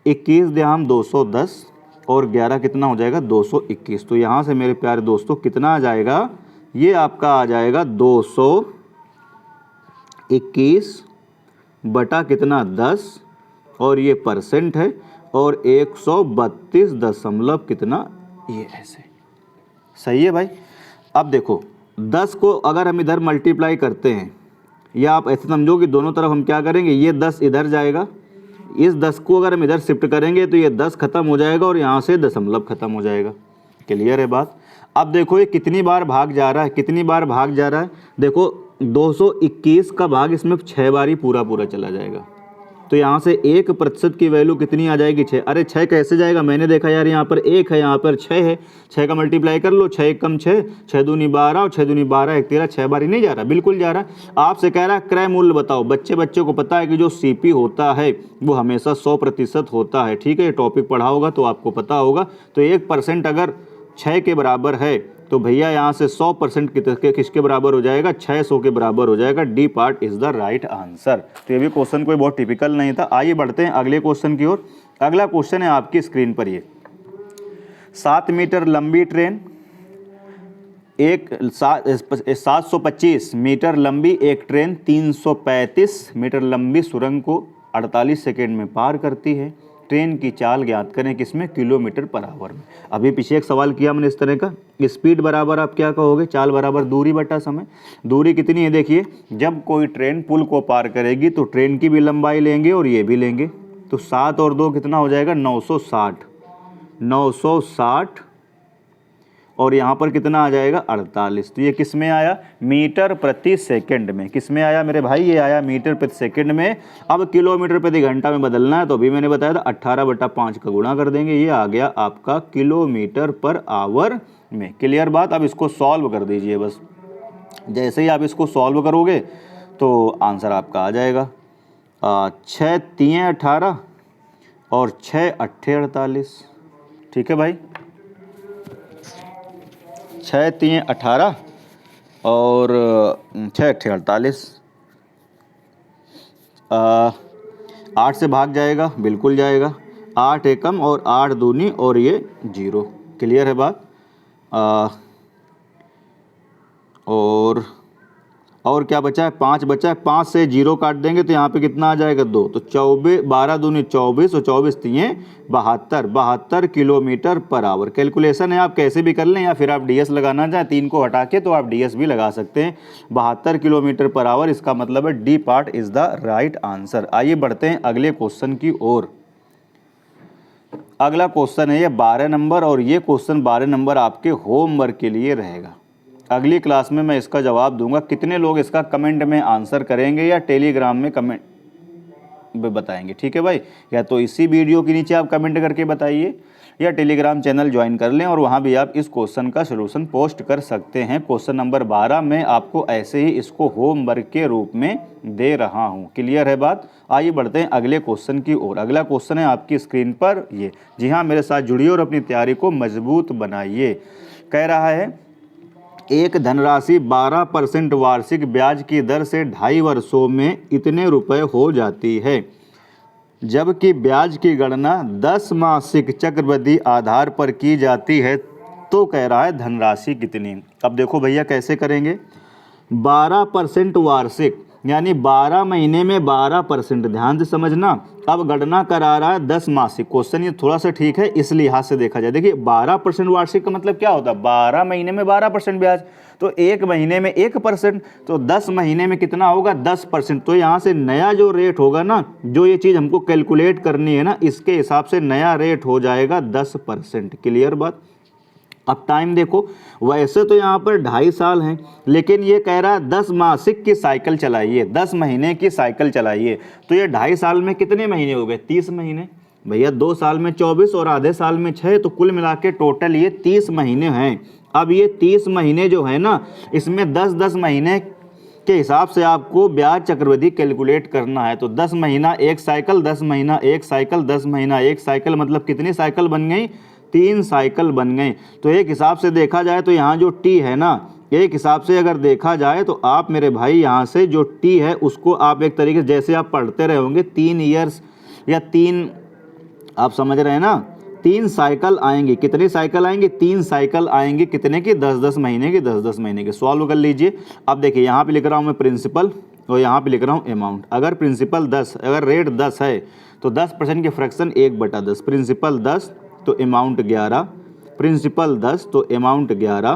21 दिहाम 210 और 11 कितना हो जाएगा? 221। तो यहाँ से मेरे प्यारे दोस्तों कितना आ जाएगा? ये आपका आ जाएगा 221 बटा कितना? 10, और ये परसेंट है, और 132 दशमलव कितना? ये ऐसे। सही है भाई। अब देखो 10 को अगर हम इधर मल्टीप्लाई करते हैं, या आप ऐसे समझो कि दोनों तरफ हम क्या करेंगे? ये 10 इधर जाएगा, इस 10 को अगर हम इधर शिफ्ट करेंगे तो ये 10 खत्म हो जाएगा और यहाँ से दशमलव खत्म हो जाएगा। क्लियर है बात? अब देखो ये कितनी बार भाग जा रहा है? कितनी बार भाग जा रहा है? देखो 221 का भाग इसमें 6 बार ही पूरा पूरा चला जाएगा। तो यहाँ से 1% की वैल्यू कितनी आ जाएगी? 6। अरे 6 कैसे जाएगा? मैंने देखा यार, यहाँ पर 1 है, यहाँ पर 6 है। 6 का मल्टीप्लाई कर लो, 6 कम 6, 6 दूनी 12 और 6 दूनी 12, 1 13, 6 बार ही नहीं जा रहा? बिल्कुल जा रहा है। आपसे कह रहा है क्रय मूल्य बताओ। बच्चे को पता है कि जो सीपी होता है वो हमेशा 100% होता है। ठीक है, ये टॉपिक पढ़ा होगा तो आपको पता होगा। तो 1% अगर 6 के बराबर है तो भैया यहाँ से 100% किसके बराबर हो जाएगा, 600 के बराबर हो जाएगा। D part is the right answer. तो ये भी क्वेश्चन कोई बहुत टिपिकल नहीं था। आइए बढ़ते हैं अगले क्वेश्चन की ओर। अगला क्वेश्चन है आपकी स्क्रीन पर, ये 7 मीटर लंबी ट्रेन, 725 मीटर लंबी एक ट्रेन 335 मीटर लंबी सुरंग को 48 सेकेंड में पार करती है। ट्रेन की चाल ज्ञात करें, किसमें, किलोमीटर पर आवर में। अभी पीछे एक सवाल किया मैंने इस तरह का, स्पीड बराबर आप क्या कहोगे, चाल बराबर दूरी बटा समय। दूरी कितनी है, देखिए जब कोई ट्रेन पुल को पार करेगी तो ट्रेन की भी लंबाई लेंगे और ये भी लेंगे, तो 7 और 2 कितना हो जाएगा, 960 और यहाँ पर कितना आ जाएगा, 48। तो ये किस में आया, मीटर प्रति सेकंड में। किस में आया मेरे भाई, ये आया मीटर प्रति सेकंड में। अब किलोमीटर प्रति घंटा में बदलना है तो अभी मैंने बताया था 18/5 का गुणा कर देंगे, ये आ गया आपका किलोमीटर पर आवर में। क्लियर बात। अब इसको सॉल्व कर दीजिए बस। जैसे ही आप इसको सॉल्व करोगे तो आंसर आपका आ जाएगा 6 3 18 और 6 8 48। ठीक है भाई, 6 3 18 और 6 8 48। 8 से भाग जाएगा, बिल्कुल जाएगा। 8 एकम और 8 दूनी और ये 0। क्लियर है बात। और क्या बचा है, 5 बचा है। 5 से 0 काट देंगे तो यहाँ पे कितना आ जाएगा, 2। तो 12 दूनी 24 और 24 3 72 किलोमीटर पर आवर। कैलकुलेशन है, आप कैसे भी कर लें, या फिर आप डीएस लगाना चाहें 3 को हटा के तो आप डीएस भी लगा सकते हैं। 72 किलोमीटर पर आवर, इसका मतलब है D part is the right answer. आइए बढ़ते हैं अगले क्वेश्चन की ओर। अगला क्वेश्चन है ये 12 नंबर, और ये क्वेश्चन 12 नंबर आपके होमवर्क के लिए रहेगा। अगली क्लास में मैं इसका जवाब दूंगा। कितने लोग इसका कमेंट में आंसर करेंगे या टेलीग्राम में कमेंट में बताएंगे, ठीक है भाई। या तो इसी वीडियो के नीचे आप कमेंट करके बताइए, या टेलीग्राम चैनल ज्वाइन कर लें और वहाँ भी आप इस क्वेश्चन का सलूशन पोस्ट कर सकते हैं। क्वेश्चन नंबर 12 मैं आपको ऐसे ही इसको होमवर्क के रूप में दे रहा हूँ। क्लियर है बात। आइए बढ़ते हैं अगले क्वेश्चन की ओर। अगला क्वेश्चन है आपकी स्क्रीन पर ये। जी हाँ, मेरे साथ जुड़िए और अपनी तैयारी को मजबूत बनाइए। कह रहा है, एक धनराशि 12% वार्षिक ब्याज की दर से 2.5 वर्षों में इतने रुपए हो जाती है, जबकि ब्याज की गणना 10 मासिक चक्रवृद्धि आधार पर की जाती है, तो कह रहा है धनराशि कितनी। अब देखो भैया कैसे करेंगे। 12% वार्षिक यानी 12 महीने में 12%, ध्यान से समझना। अब गणना करा रहा है 10 मासिक। क्वेश्चन ये थोड़ा सा ठीक है इस लिहाज से देखा जाए। देखिए 12% वार्षिक का मतलब क्या होता है, 12 महीने में 12% ब्याज, तो 1 महीने में 1%, तो 10 महीने में कितना होगा, 10%। तो यहाँ से नया जो रेट होगा ना, जो ये चीज़ हमको कैलकुलेट करनी है ना, इसके हिसाब से नया रेट हो जाएगा 10%। क्लियर बात। अब टाइम देखो, वैसे तो यहाँ पर 2.5 साल हैं, लेकिन ये कह रहा है 10 मासिक की साइकिल चलाइए, 10 महीने की साइकिल चलाइए। तो ये 2.5 साल में कितने महीने हो गए, 30 महीने। भैया 2 साल में 24 और आधे साल में 6, तो कुल मिला के टोटल ये 30 महीने हैं। अब ये 30 महीने जो है ना, इसमें 10-10 महीने के हिसाब से आपको ब्याज चक्रवृद्धि कैलकुलेट करना है। तो 10 महीना एक साइकिल, 10 महीना एक साइकिल, 10 महीना एक साइकिल, मतलब कितनी साइकिल बन गई, 3 साइकिल बन गए। तो एक हिसाब से देखा जाए तो यहाँ जो टी है ना, एक हिसाब से अगर देखा जाए तो आप मेरे भाई यहाँ से जो टी है उसको आप एक तरीके से, जैसे आप पढ़ते रहे होंगे 3 ईयर्स या 3, आप समझ रहे हैं ना, 3 साइकिल आएंगी। कितनी साइकिल आएंगी, 3 साइकिल आएंगी। कितने की, 10-10 महीने की, 10-10 महीने की। सॉल्व कर लीजिए। अब देखिए यहाँ पे लिख रहा हूँ मैं प्रिंसिपल और यहाँ पे लिख रहा हूँ अमाउंट। अगर प्रिंसिपल 10, अगर रेट 10 है तो 10% के फ्रैक्शन 1/10। प्रिंसिपल 10 तो अमाउंट 11, प्रिंसिपल 10 तो अमाउंट 11,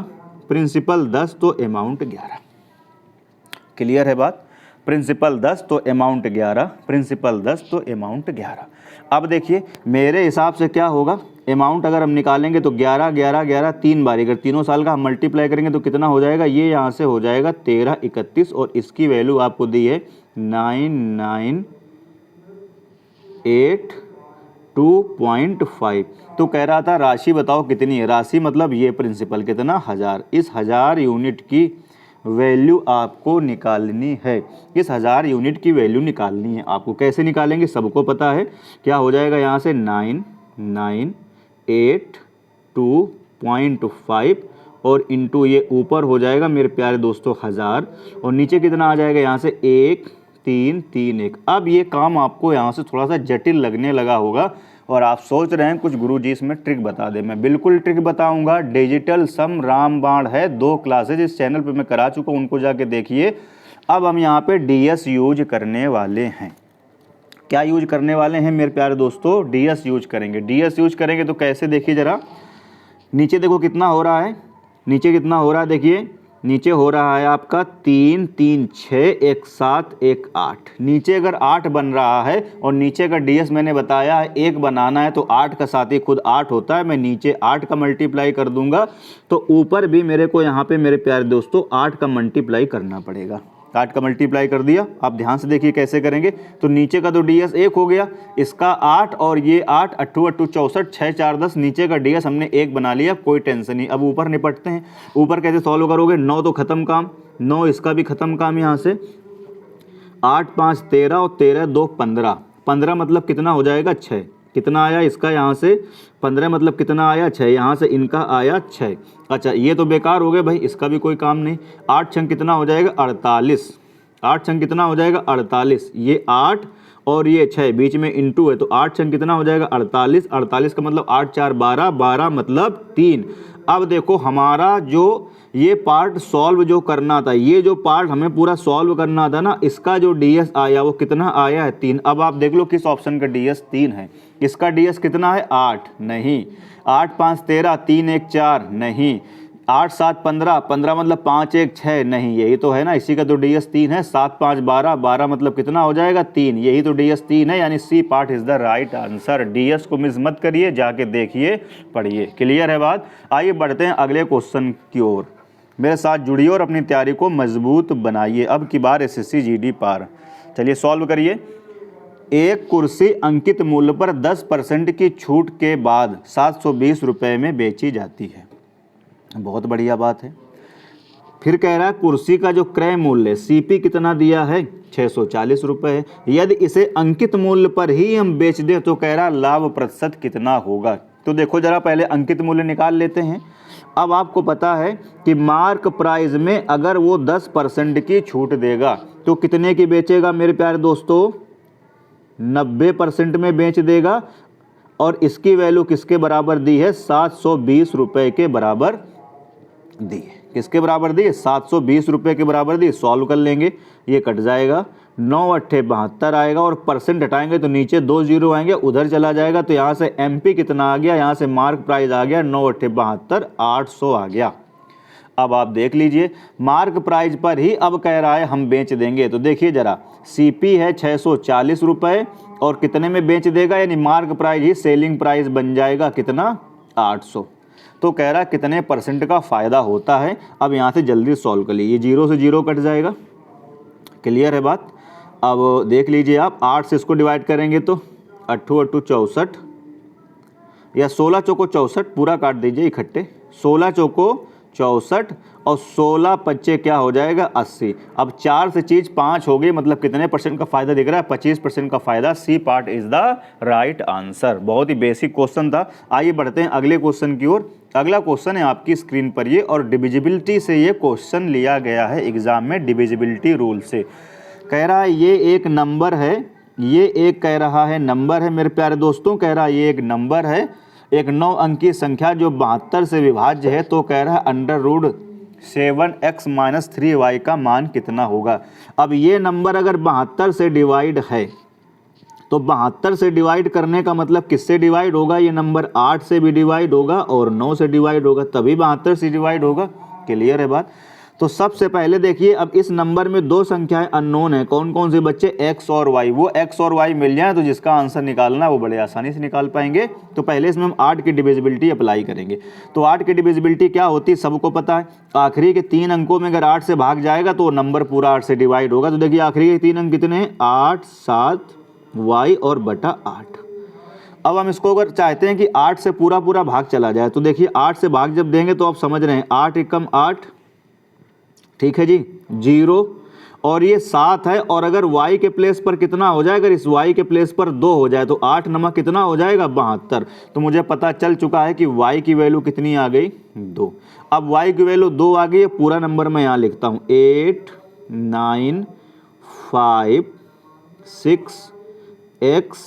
प्रिंसिपल 10 तो अमाउंट 11। क्लियर है बात। प्रिंसिपल 10 तो अमाउंट 11, प्रिंसिपल 10 तो अमाउंट 11। अब देखिए मेरे हिसाब से क्या होगा, अमाउंट अगर हम निकालेंगे तो 11 11 11 3 बार, अगर तीनों साल का हम मल्टीप्लाई करेंगे तो कितना हो जाएगा, ये यहाँ से हो जाएगा 13 31 और इसकी वैल्यू आपको दी है 998.2.5। तो कह रहा था राशि बताओ कितनी है। राशि मतलब ये प्रिंसिपल कितना, 1000। इस 1000 यूनिट की वैल्यू आपको निकालनी है। इस 1000 यूनिट की वैल्यू निकालनी है आपको। कैसे निकालेंगे, सबको पता है। क्या हो जाएगा यहाँ से 998.2.5 और इंटू ये ऊपर हो जाएगा मेरे प्यारे दोस्तों 1000 और नीचे कितना आ जाएगा यहाँ से 1331। अब ये काम आपको यहाँ से थोड़ा सा जटिल लगने लगा होगा और आप सोच रहे हैं कुछ गुरुजी इसमें ट्रिक बता दे। मैं बिल्कुल ट्रिक बताऊंगा। डिजिटल सम रामबाण है, 2 क्लासेज इस चैनल पे मैं करा चुका हूँ, उनको जाके देखिए। अब हम यहाँ पे डीएस यूज करने वाले हैं। क्या यूज करने वाले हैं मेरे प्यारे दोस्तों? डीएस यूज करेंगे। डीएस यूज करेंगे तो कैसे, देखिए ज़रा नीचे देखो कितना हो रहा है, नीचे कितना हो रहा है, देखिए नीचे हो रहा है आपका 3 3 6 1 7 1 8। नीचे अगर 8 बन रहा है और नीचे का डीएस मैंने बताया है 1 बनाना है तो 8 का साथ ही खुद 8 होता है। मैं नीचे 8 का मल्टीप्लाई कर दूंगा तो ऊपर भी मेरे को यहाँ पे मेरे प्यारे दोस्तों 8 का मल्टीप्लाई करना पड़ेगा। 8 का मल्टीप्लाई कर दिया। आप ध्यान से देखिए कैसे करेंगे। तो नीचे का तो डीएस 1 हो गया, इसका 8 और ये 8, 8 8 64, 6 4 10। नीचे का डीएस हमने 1 बना लिया, कोई टेंशन नहीं। अब ऊपर निपटते हैं। ऊपर कैसे सॉल्व करोगे? 9 तो खत्म काम, 9 इसका भी खत्म काम। यहाँ से 8 5 13 और 13 2 15। 15 मतलब कितना हो जाएगा? 6। कितना आया इसका? यहाँ से 15 मतलब कितना आया? 6। यहाँ से इनका आया 6। अच्छा ये तो बेकार हो गए भाई, इसका भी कोई काम नहीं। 8 छंग कितना हो जाएगा? 48। 8 छंग कितना हो जाएगा? 48। ये 8 और ये 6 बीच में इंटू है तो 8 छंग कितना हो जाएगा? 48। 48 का मतलब 8 4 12, 12 मतलब 3। अब देखो हमारा जो ये पार्ट सॉल्व जो करना था, ये जो पार्ट हमें पूरा सॉल्व करना था ना, इसका जो डीएस आया वो कितना आया है? 3। अब आप देख लो किस ऑप्शन का डीएस 3 है। इसका डीएस कितना है? 8 नहीं। 8 5 13, 3 1 4 नहीं। 8 7 15, 15 मतलब 5 1 6 नहीं, यही तो है ना। इसी का तो डीएस 3 है। 7 5 12, 12 मतलब कितना हो जाएगा? 3, यही तो डीएस 3 है। यानी C part is the right answer. DS को मिस मत करिए, जाके देखिए पढ़िए। क्लियर है बात? आइए बढ़ते हैं अगले क्वेश्चन की ओर। मेरे साथ जुड़िए और अपनी तैयारी को मजबूत बनाइए। अब की बार एसएससी जीडी पार। चलिए सॉल्व करिए। एक कुर्सी अंकित मूल्य पर 10% की छूट के बाद 720 रुपये में बेची जाती है। बहुत बढ़िया बात है। फिर कह रहा है कुर्सी का जो क्रय मूल्य सीपी कितना दिया है? 640 रुपये। यदि इसे अंकित मूल्य पर ही हम बेच दें तो कह रहा लाभ प्रतिशत कितना होगा? तो देखो जरा पहले अंकित मूल्य निकाल लेते हैं। अब आपको पता है कि मार्क प्राइस में अगर वो 10% की छूट देगा तो कितने की बेचेगा मेरे प्यारे दोस्तों? 90% में बेच देगा। और इसकी वैल्यू किसके बराबर दी है? 720 रुपये के बराबर दी है। किसके बराबर दी है? 720 रुपये के बराबर दी। सॉल्व कर लेंगे, ये कट जाएगा। 9 8 72 आएगा और परसेंट हटाएंगे तो नीचे 2 जीरो आएंगे, उधर चला जाएगा। तो यहाँ से एमपी कितना आ गया? यहाँ से मार्क प्राइस आ गया 9 8 72, 800 आ गया। अब आप देख लीजिए मार्क प्राइस पर ही अब कह रहा है हम बेच देंगे। तो देखिए जरा सीपी है 640 रुपये और कितने में बेच देगा? यानी मार्क प्राइस ही सेलिंग प्राइस बन जाएगा कितना? 800। तो कह रहा है कितने परसेंट का फ़ायदा होता है। अब यहाँ से जल्दी सॉल्व कर लीजिए, 0 से 0 कट जाएगा। क्लियर है बात? अब देख लीजिए आप 8 से इसको डिवाइड करेंगे तो 8 8 64 या 16 चौको 64, पूरा काट दीजिए इकट्ठे। 16 चौको 64 और 16 पच्चे क्या हो जाएगा? 80। अब 4 से चीज़ 5 हो गई, मतलब कितने परसेंट का फ़ायदा दिख रहा है? 25% का फ़ायदा। C part is the right answer. बहुत ही बेसिक क्वेश्चन था। आइए बढ़ते हैं अगले क्वेश्चन की ओर। अगला क्वेश्चन है आपकी स्क्रीन पर ये, और डिविजिबिलिटी से ये क्वेश्चन लिया गया है एग्जाम में, डिविजिबिलिटी रूल से। कह रहा है ये एक नंबर है, ये एक कह रहा है नंबर है मेरे प्यारे दोस्तों। कह रहा है ये एक नंबर है, एक 9 अंकीय संख्या जो 72 से विभाज्य है। तो कह रहा है √7x - 3y का मान कितना होगा? अब ये नंबर अगर 72 से डिवाइड है तो 72 से डिवाइड करने का मतलब किससे डिवाइड होगा? ये नंबर 8 से भी डिवाइड होगा और 9 से डिवाइड होगा, तभी 72 से डिवाइड होगा। क्लियर है बात? तो सबसे पहले देखिए, अब इस नंबर में 2 संख्याएं अननोन है। कौन कौन से बच्चे? x और y। वो x और y मिल जाए तो जिसका आंसर निकालना है वो बड़े आसानी से निकाल पाएंगे। तो पहले इसमें हम 8 की डिविजिबिलिटी अप्लाई करेंगे। तो 8 की डिविजिबिलिटी क्या होती है सबको पता है। आखिरी के 3 अंकों में अगर 8 से भाग जाएगा तो नंबर पूरा 8 से डिवाइड होगा। तो देखिए आखिरी के 3 अंक कितने हैं? 8 7 y और बटा 8। अब हम इसको अगर चाहते हैं कि 8 से पूरा भाग चला जाए तो देखिए 8 से भाग जब देंगे तो आप समझ रहे हैं 8 एकम 8, ठीक है जी, 0 और ये 7 है, और अगर y के प्लेस पर कितना हो जाए, अगर इस y के प्लेस पर 2 हो जाए तो 8 नमक कितना हो जाएगा 72। तो मुझे पता चल चुका है कि y की वैल्यू कितनी आ गई 2। अब y की वैल्यू 2 आ गई है, पूरा नंबर मैं यहाँ लिखता हूँ 8 9 5 6 x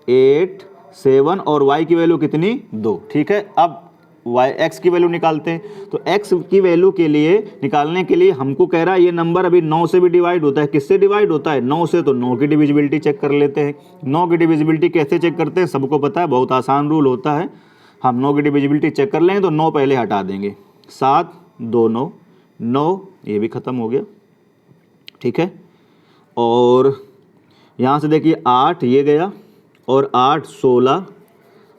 8 7 और y की वैल्यू कितनी 2। ठीक है, अब x की वैल्यू निकालते हैं। तो x की वैल्यू के लिए निकालने के लिए हमको कह रहा है ये नंबर अभी 9 से भी डिवाइड होता है। किससे डिवाइड होता है 9 से, तो 9 की डिविजिबिलिटी चेक कर लेते हैं। 9 की डिविजिबिलिटी कैसे चेक करते हैं सबको पता है, बहुत आसान रूल होता है। हम 9 की डिविजिबिलिटी चेक कर लेंगे तो 9 पहले हटा देंगे, 7 2 9 9, ये भी ख़त्म हो गया। ठीक है, और यहाँ से देखिए 8 ये गया, और 8 16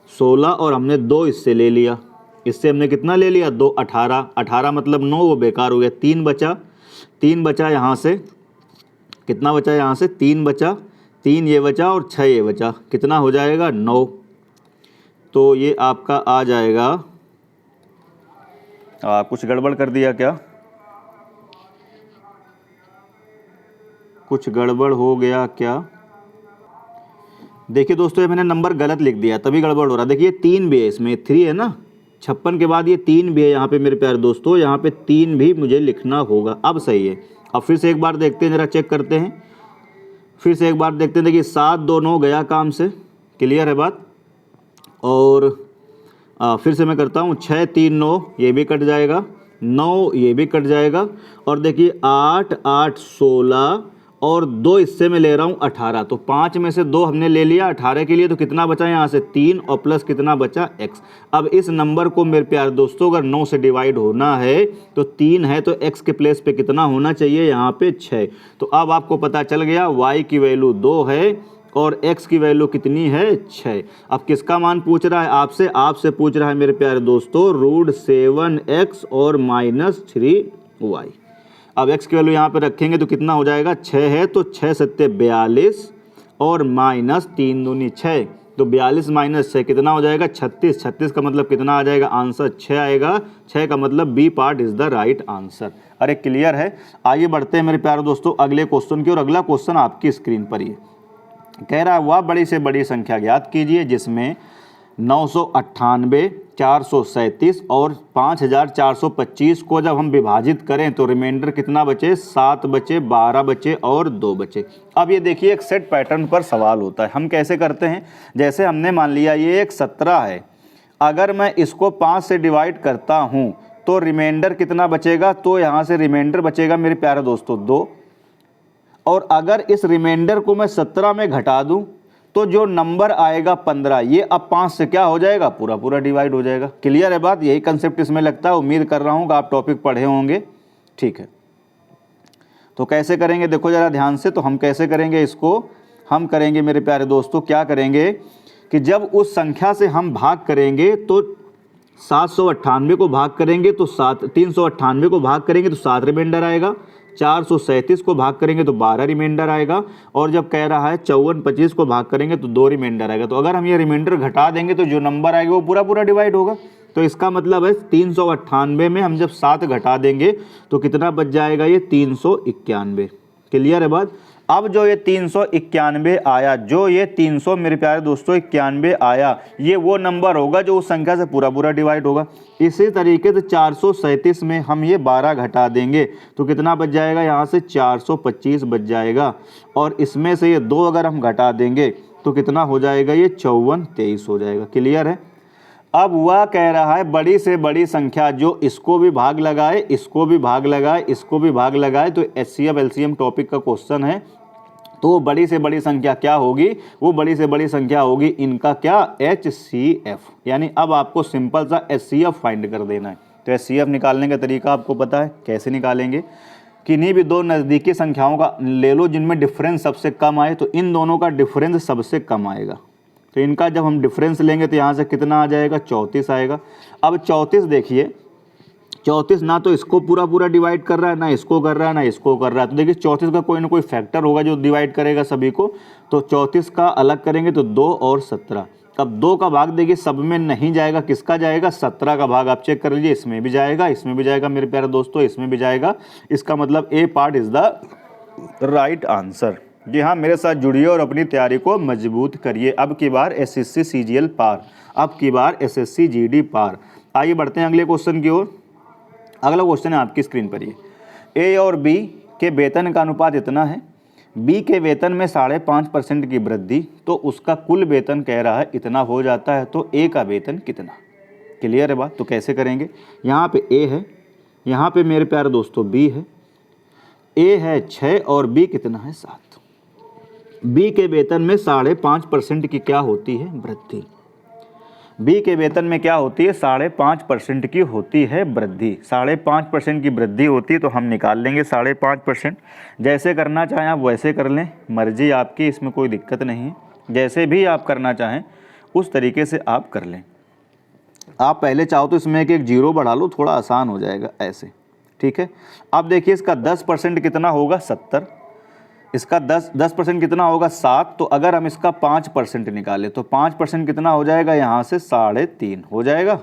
16 और हमने 2 इससे ले लिया, इससे हमने कितना ले लिया 2 18 18 मतलब 9, वो बेकार हो गया। 3 बचा यहाँ से, कितना बचा यहाँ से 3 बचा, 3 ये बचा और 6 ये बचा, कितना हो जाएगा 9। तो ये आपका आ जाएगा, कुछ गड़बड़ कर दिया क्या, कुछ गड़बड़ हो गया क्या? देखिए दोस्तों ये मैंने नंबर गलत लिख दिया तभी गड़बड़ हो रहा है। देखिए 3 भी है इसमें, 3 है ना, 56 के बाद ये 3 भी है यहाँ पे मेरे प्यारे दोस्तों, यहाँ पे 3 भी मुझे लिखना होगा। अब सही है। अब फिर से एक बार देखते हैं, ज़रा चेक करते हैं, फिर से एक बार देखते हैं। देखिए 7 2 9 गया काम से, क्लियर है बात। और फिर से मैं करता हूँ 6 3 9, ये भी कट जाएगा, 9 ये भी कट जाएगा, और देखिए 8 8 16 और 2 इससे मैं ले रहा हूँ 18। तो 5 में से 2 हमने ले लिया 18 के लिए, तो कितना बचा यहाँ से 3 और प्लस कितना बचा x। अब इस नंबर को मेरे प्यारे दोस्तों अगर 9 से डिवाइड होना है तो 3 है, तो x के प्लेस पे कितना होना चाहिए यहाँ पे 6। तो अब आपको पता चल गया y की वैल्यू 2 है और x की वैल्यू कितनी है 6। अब किसका मान पूछ रहा है आपसे, आपसे पूछ रहा है मेरे प्यारे दोस्तों √7x और -3y। अब x की वैल्यू यहाँ पे रखेंगे तो कितना हो जाएगा 6 है, तो 6 सत्ते 42 और -3 दूनी 6, तो 42 - 6 कितना हो जाएगा 36। 36 का मतलब कितना आ जाएगा आंसर 6 आएगा। 6 का मतलब B part is the right answer. अरे क्लियर है। आइए बढ़ते हैं मेरे प्यारे दोस्तों अगले क्वेश्चन की, और अगला क्वेश्चन आपकी स्क्रीन पर ही कह रहा है वह बड़ी से बड़ी संख्या ज्ञात कीजिए जिसमें 998 437 और 5425 को जब हम विभाजित करें तो रिमाइंडर कितना बचे 7 बचे 12 बचे और 2 बचे। अब ये देखिए एक सेट पैटर्न पर सवाल होता है। हम कैसे करते हैं, जैसे हमने मान लिया ये एक 17 है, अगर मैं इसको 5 से डिवाइड करता हूँ तो रिमाइंडर कितना बचेगा, तो यहाँ से रिमाइंडर बचेगा मेरे प्यारे दोस्तों 2, और अगर इस रिमाइंडर को मैं 17 में घटा दूं तो जो नंबर आएगा 15, ये अब 5 से क्या हो जाएगा पूरा पूरा डिवाइड हो जाएगा। क्लियर है बात, यही कंसेप्ट इसमें लगता है। उम्मीद कर रहा हूँ कि आप टॉपिक पढ़े होंगे। ठीक है, तो कैसे करेंगे देखो ज़रा ध्यान से। तो हम कैसे करेंगे इसको, हम करेंगे मेरे प्यारे दोस्तों क्या करेंगे कि जब उस संख्या से हम भाग करेंगे तो 798 को भाग करेंगे तो 398 को भाग करेंगे तो 7 रिमाइंडर आएगा, 437 को भाग करेंगे तो 12 रिमाइंडर आएगा, और जब कह रहा है 54 25 को भाग करेंगे तो 2 रिमाइंडर आएगा। तो अगर हम ये रिमाइंडर घटा देंगे तो जो नंबर आएगा वो पूरा पूरा डिवाइड होगा। तो इसका मतलब है 398 में हम जब 7 घटा देंगे तो कितना बच जाएगा ये 391। क्लियर है बात। अब जो ये 391 आया, जो ये 300 मेरे प्यारे दोस्तों 91 आया, ये वो नंबर होगा जो उस संख्या से पूरा पूरा डिवाइड होगा। इसी तरीके से 437 में हम ये 12 घटा देंगे तो कितना बच जाएगा, यहाँ से 425 बच जाएगा, और इसमें से ये 2 अगर हम घटा देंगे तो कितना हो जाएगा, ये 54 23 हो जाएगा। क्लियर है। अब वह कह रहा है बड़ी से बड़ी संख्या जो इसको भी भाग लगाए, इसको भी भाग लगाए, इसको भी भाग लगाए, तो HCF LCM टॉपिक का क्वेश्चन है। तो बड़ी से बड़ी संख्या क्या होगी, वो बड़ी से बड़ी संख्या होगी इनका क्या HCF, यानी अब आपको सिंपल सा HCF फाइंड कर देना है। तो HCF निकालने का तरीका आपको पता है कैसे निकालेंगे। किन्हीं भी 2 नज़दीकी संख्याओं का ले लो जिनमें डिफरेंस सबसे कम आए, तो इन दोनों का डिफरेंस सबसे कम आएगा। तो इनका जब हम डिफरेंस लेंगे तो यहाँ से कितना आ जाएगा 34 आएगा। अब 34 देखिए, 34 ना तो इसको पूरा पूरा डिवाइड कर रहा है, ना इसको कर रहा है, ना इसको कर रहा है। तो देखिए 34 का कोई ना कोई फैक्टर होगा जो डिवाइड करेगा सभी को। तो 34 का अलग करेंगे तो 2 और 17। अब 2 का भाग देखिए सब में नहीं जाएगा, किसका जाएगा 17 का भाग। आप चेक कर लीजिए, इसमें भी जाएगा, इसमें भी जाएगा मेरे प्यारे दोस्तों, इसमें भी जाएगा। इसका मतलब a part is the right answer. जी हाँ, मेरे साथ जुड़िए और अपनी तैयारी को मजबूत करिए। अब की बार एसएससी सीजीएल पार, अब की बार एसएससी जीडी पार। आइए बढ़ते हैं अगले क्वेश्चन की ओर। अगला क्वेश्चन है आपकी स्क्रीन पर, ये ए और बी के वेतन का अनुपात इतना है, बी के वेतन में 5.5% की वृद्धि, तो उसका कुल वेतन कह रहा है इतना हो जाता है, तो ए का वेतन कितना। क्लियर है बात? तो कैसे करेंगे, यहाँ पे ए है, यहाँ पे मेरे प्यारे दोस्तों बी है, ए है 6 और बी कितना है 7। बी के वेतन में 5.5% की क्या होती है वृद्धि, बी के वेतन में क्या होती है 5.5% की होती है वृद्धि। 5.5% की वृद्धि होती है, तो हम निकाल लेंगे 5.5%। जैसे करना चाहें आप वैसे कर लें, मर्जी आपकी, इसमें कोई दिक्कत नहीं है। जैसे भी आप करना चाहें उस तरीके से आप कर लें। आप पहले चाहो तो इसमें एक जीरो बढ़ा लो, थोड़ा आसान हो जाएगा ऐसे, ठीक है। अब देखिए इसका 10% कितना होगा 70, इसका 10% कितना होगा 7। तो अगर हम इसका 5% निकालें तो 5% कितना हो जाएगा, यहाँ से 3.5 हो जाएगा,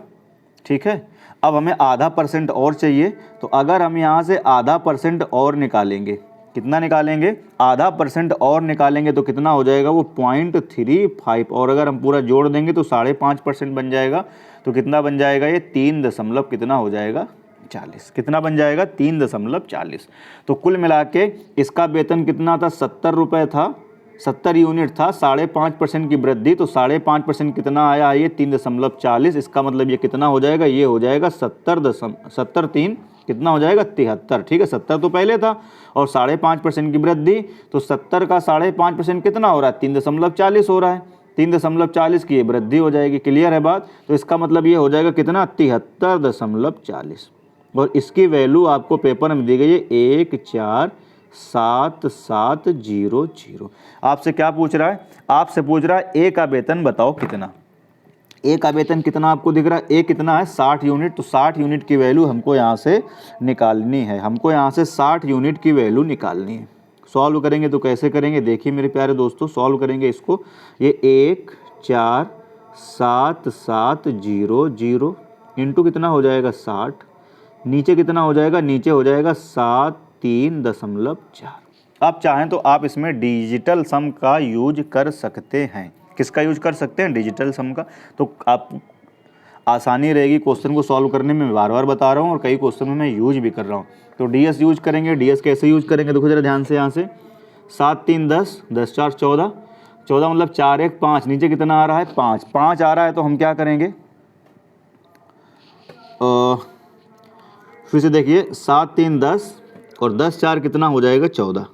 ठीक है। अब हमें आधा परसेंट और चाहिए, तो अगर हम यहाँ से आधा परसेंट और निकालेंगे, कितना निकालेंगे, आधा परसेंट और निकालेंगे तो कितना हो जाएगा वो 0.35, और अगर हम पूरा जोड़ देंगे तो 5.5% बन जाएगा। तो कितना बन जाएगा ये 3 दशमलव कितना हो जाएगा 40। कितना बन जाएगा 3.40। तो कुल मिला के इसका वेतन कितना था 70 रुपये था, 70 यूनिट था, 5.5% की वृद्धि, तो 5.5% कितना आया ये 3.40। इसका मतलब ये कितना हो जाएगा, ये हो जाएगा 70 कितना हो जाएगा 73, ठीक है। 70 तो पहले था और 5.5% की वृद्धि, तो 70 का 5.5% कितना हो रहा है 3.40 हो रहा है, 3.40 की ये वृद्धि हो जाएगी। क्लियर है बात? तो इसका मतलब ये हो जाएगा कितना 73.40, और इसकी वैल्यू आपको पेपर में दी गई है 147700। आपसे क्या पूछ रहा है, आपसे पूछ रहा है ए का वेतन बताओ कितना। ए का वेतन कितना आपको दिख रहा है, ए कितना है 60 यूनिट, तो 60 यूनिट की वैल्यू हमको यहाँ से निकालनी है, हमको यहाँ से 60 यूनिट की वैल्यू निकालनी है। सॉल्व करेंगे तो कैसे करेंगे, देखिए मेरे प्यारे दोस्तों, सॉल्व करेंगे इसको, ये 147700 इंटू कितना हो जाएगा 60, नीचे कितना हो जाएगा, नीचे हो जाएगा 73.4। आप चाहें तो आप इसमें डिजिटल सम का यूज कर सकते हैं। किसका यूज कर सकते हैं, डिजिटल सम का। तो आप आसानी रहेगी क्वेश्चन को सॉल्व करने में, बार बार बता रहा हूँ, और कई क्वेश्चन में मैं यूज भी कर रहा हूँ। तो डीएस यूज करेंगे, डीएस कैसे यूज करेंगे देखो जरा ध्यान से, यहाँ से 7 3 10, 10 4 14, 14 मतलब 4 1 5, नीचे कितना आ रहा है 5, 5 आ रहा है, तो हम क्या करेंगे, फिर से देखिए 7 3 10 और 10 4 कितना हो जाएगा 14,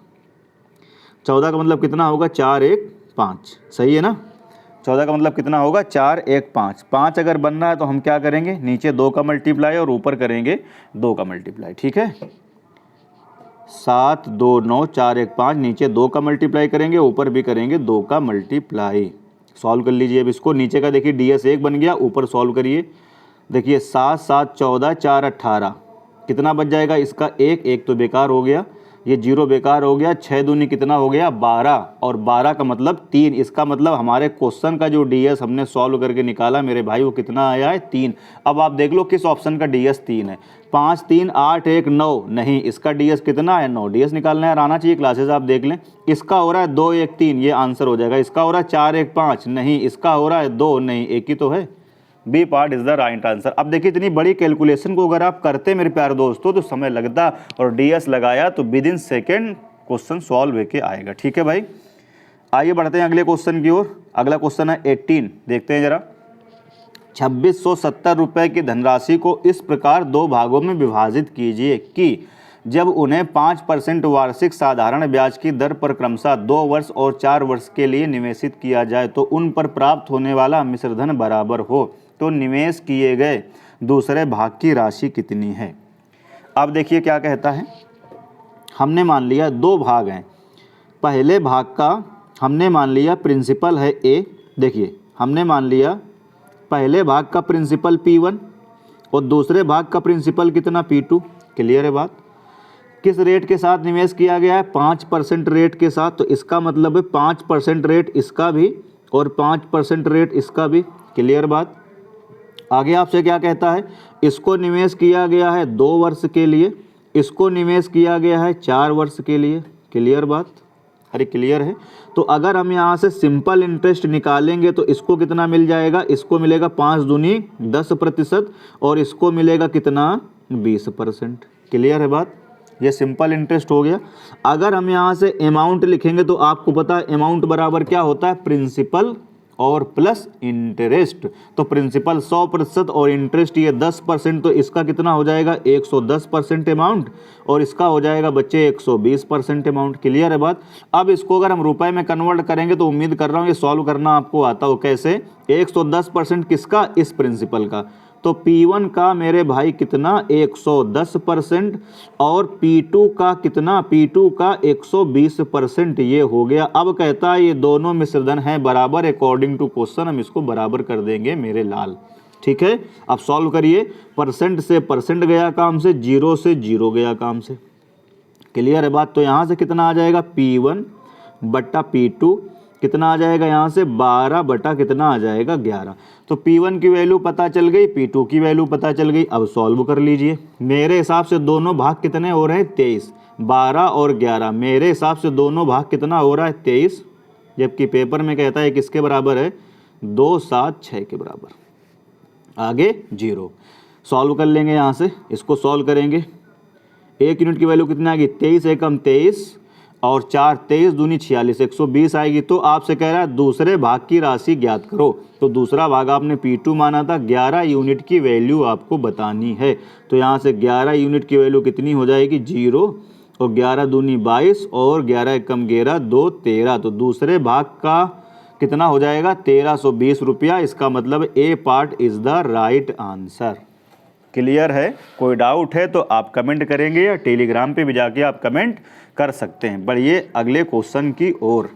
14 का मतलब कितना होगा 4 1 5, सही है ना। 14 का मतलब कितना होगा 4 1 5, 5 अगर बन रहा है तो हम क्या करेंगे, नीचे 2 का मल्टीप्लाई और ऊपर करेंगे 2 का मल्टीप्लाई, ठीक है। 7 2 9 4 1 5, नीचे 2 का मल्टीप्लाई करेंगे, ऊपर भी करेंगे 2 का मल्टीप्लाई। सॉल्व कर लीजिए अब इसको, नीचे का देखिए ds 1 बन गया, ऊपर सॉल्व करिए, देखिए 7 7 14 4 18, कितना बच जाएगा इसका 1, 1 तो बेकार हो गया, ये 0 बेकार हो गया, 6 दूनी कितना हो गया 12, और 12 का मतलब 3। इसका मतलब हमारे क्वेश्चन का जो डीएस हमने सॉल्व करके निकाला मेरे भाई वो कितना आया है 3। अब आप देख लो किस ऑप्शन का डीएस 3 है, 5 3 8 1 9, नहीं इसका डीएस कितना है 9। डीएस निकालना है, आना चाहिए क्लासेस, आप देख लें। इसका हो रहा है 2 1 3, ये आंसर हो जाएगा। इसका हो रहा है 4 1 5, नहीं इसका हो रहा है 2, नहीं एक ही तो है, B part is the right answer. अब देखिए इतनी बड़ी कैलकुलेशन को अगर आप करते मेरे प्यारे दोस्तों तो समय लगता, और डीएस लगाया तो with in second question solve होके आएगा, ठीक है भाई। आइए बढ़ते हैं अगले क्वेश्चन की ओर। अगला क्वेश्चन है 18, देखते हैं जरा। 2670 रुपये की धनराशि को इस प्रकार 2 भागों में विभाजित कीजिए कि जब उन्हें 5% वार्षिक साधारण ब्याज की दर पर क्रमशः 2 वर्ष और 4 वर्ष के लिए निवेशित किया जाए तो उन पर प्राप्त होने वाला मिश्रधन बराबर हो, तो निवेश किए गए दूसरे भाग की राशि कितनी है। अब देखिए क्या कहता है, हमने मान लिया 2 भाग हैं, पहले भाग का हमने मान लिया प्रिंसिपल है ए, देखिए हमने मान लिया पहले भाग का प्रिंसिपल P1 और दूसरे भाग का प्रिंसिपल कितना P2। क्लियर है बात। किस रेट के साथ निवेश किया गया है 5% रेट के साथ, तो इसका मतलब है 5% रेट इसका भी और 5% रेट इसका भी। क्लियर बात। आगे आपसे क्या कहता है, इसको निवेश किया गया है 2 वर्ष के लिए, इसको निवेश किया गया है 4 वर्ष के लिए। क्लियर बात? अरे क्लियर है? तो अगर हम यहाँ से सिंपल इंटरेस्ट निकालेंगे तो इसको कितना मिल जाएगा, इसको मिलेगा 5 दूनी 10% और इसको मिलेगा कितना 20%। क्लियर है बात? ये सिंपल इंटरेस्ट हो गया। अगर हम यहाँ से अमाउंट लिखेंगे तो आपको पता है अमाउंट बराबर क्या होता है, प्रिंसिपल और प्लस इंटरेस्ट। तो प्रिंसिपल 100% और इंटरेस्ट ये 10%, तो इसका कितना हो जाएगा 110% अमाउंट और इसका हो जाएगा बच्चे 120% अमाउंट। क्लियर है बात? अब इसको अगर हम रुपए में कन्वर्ट करेंगे तो उम्मीद कर रहा हूँ ये सॉल्व करना आपको आता हो। कैसे? 110% किसका, इस प्रिंसिपल का। तो P1 का मेरे भाई कितना 110% और P2 का कितना, P2 का 120%। ये हो गया। अब कहता है ये दोनों मिश्रधन हैं बराबर, अकॉर्डिंग टू क्वेश्चन हम इसको बराबर कर देंगे मेरे लाल। ठीक है, अब सॉल्व करिए। परसेंट से परसेंट गया काम से, जीरो से जीरो गया काम से। क्लियर है बात? तो यहाँ से कितना आ जाएगा P1 बट्टा P2 कितना आ जाएगा, यहाँ से 12 बटा कितना आ जाएगा 11। तो P1 की वैल्यू पता चल गई, P2 की वैल्यू पता चल गई। अब सॉल्व कर लीजिए। मेरे हिसाब से दोनों भाग कितने हो रहे हैं 23, 12 और 11। मेरे हिसाब से दोनों भाग कितना हो रहा है 23, जबकि पेपर में कहता है किसके बराबर है 2, 7, 6 के बराबर। आगे 0 सॉल्व कर लेंगे। यहाँ से इसको सॉल्व करेंगे। 1 यूनिट की वैल्यू कितनी आएगी 23 एकम 23 और 4 23 दूनी 46 120 आएगी। तो आपसे कह रहा है दूसरे भाग की राशि ज्ञात करो। तो दूसरा भाग आपने P2 माना था, 11 यूनिट की वैल्यू आपको बतानी है। तो यहाँ से 11 यूनिट की वैल्यू कितनी हो जाएगी 0 और 11 दूनी 22 और 11 एकम 11 2 13। तो दूसरे भाग का कितना हो जाएगा 1320 रुपया। इसका मतलब a part is the right answer. Clear है? कोई डाउट है तो आप कमेंट करेंगे या टेलीग्राम पे भी जाके आप कमेंट कर सकते हैं। बढ़िए अगले क्वेश्चन की ओर।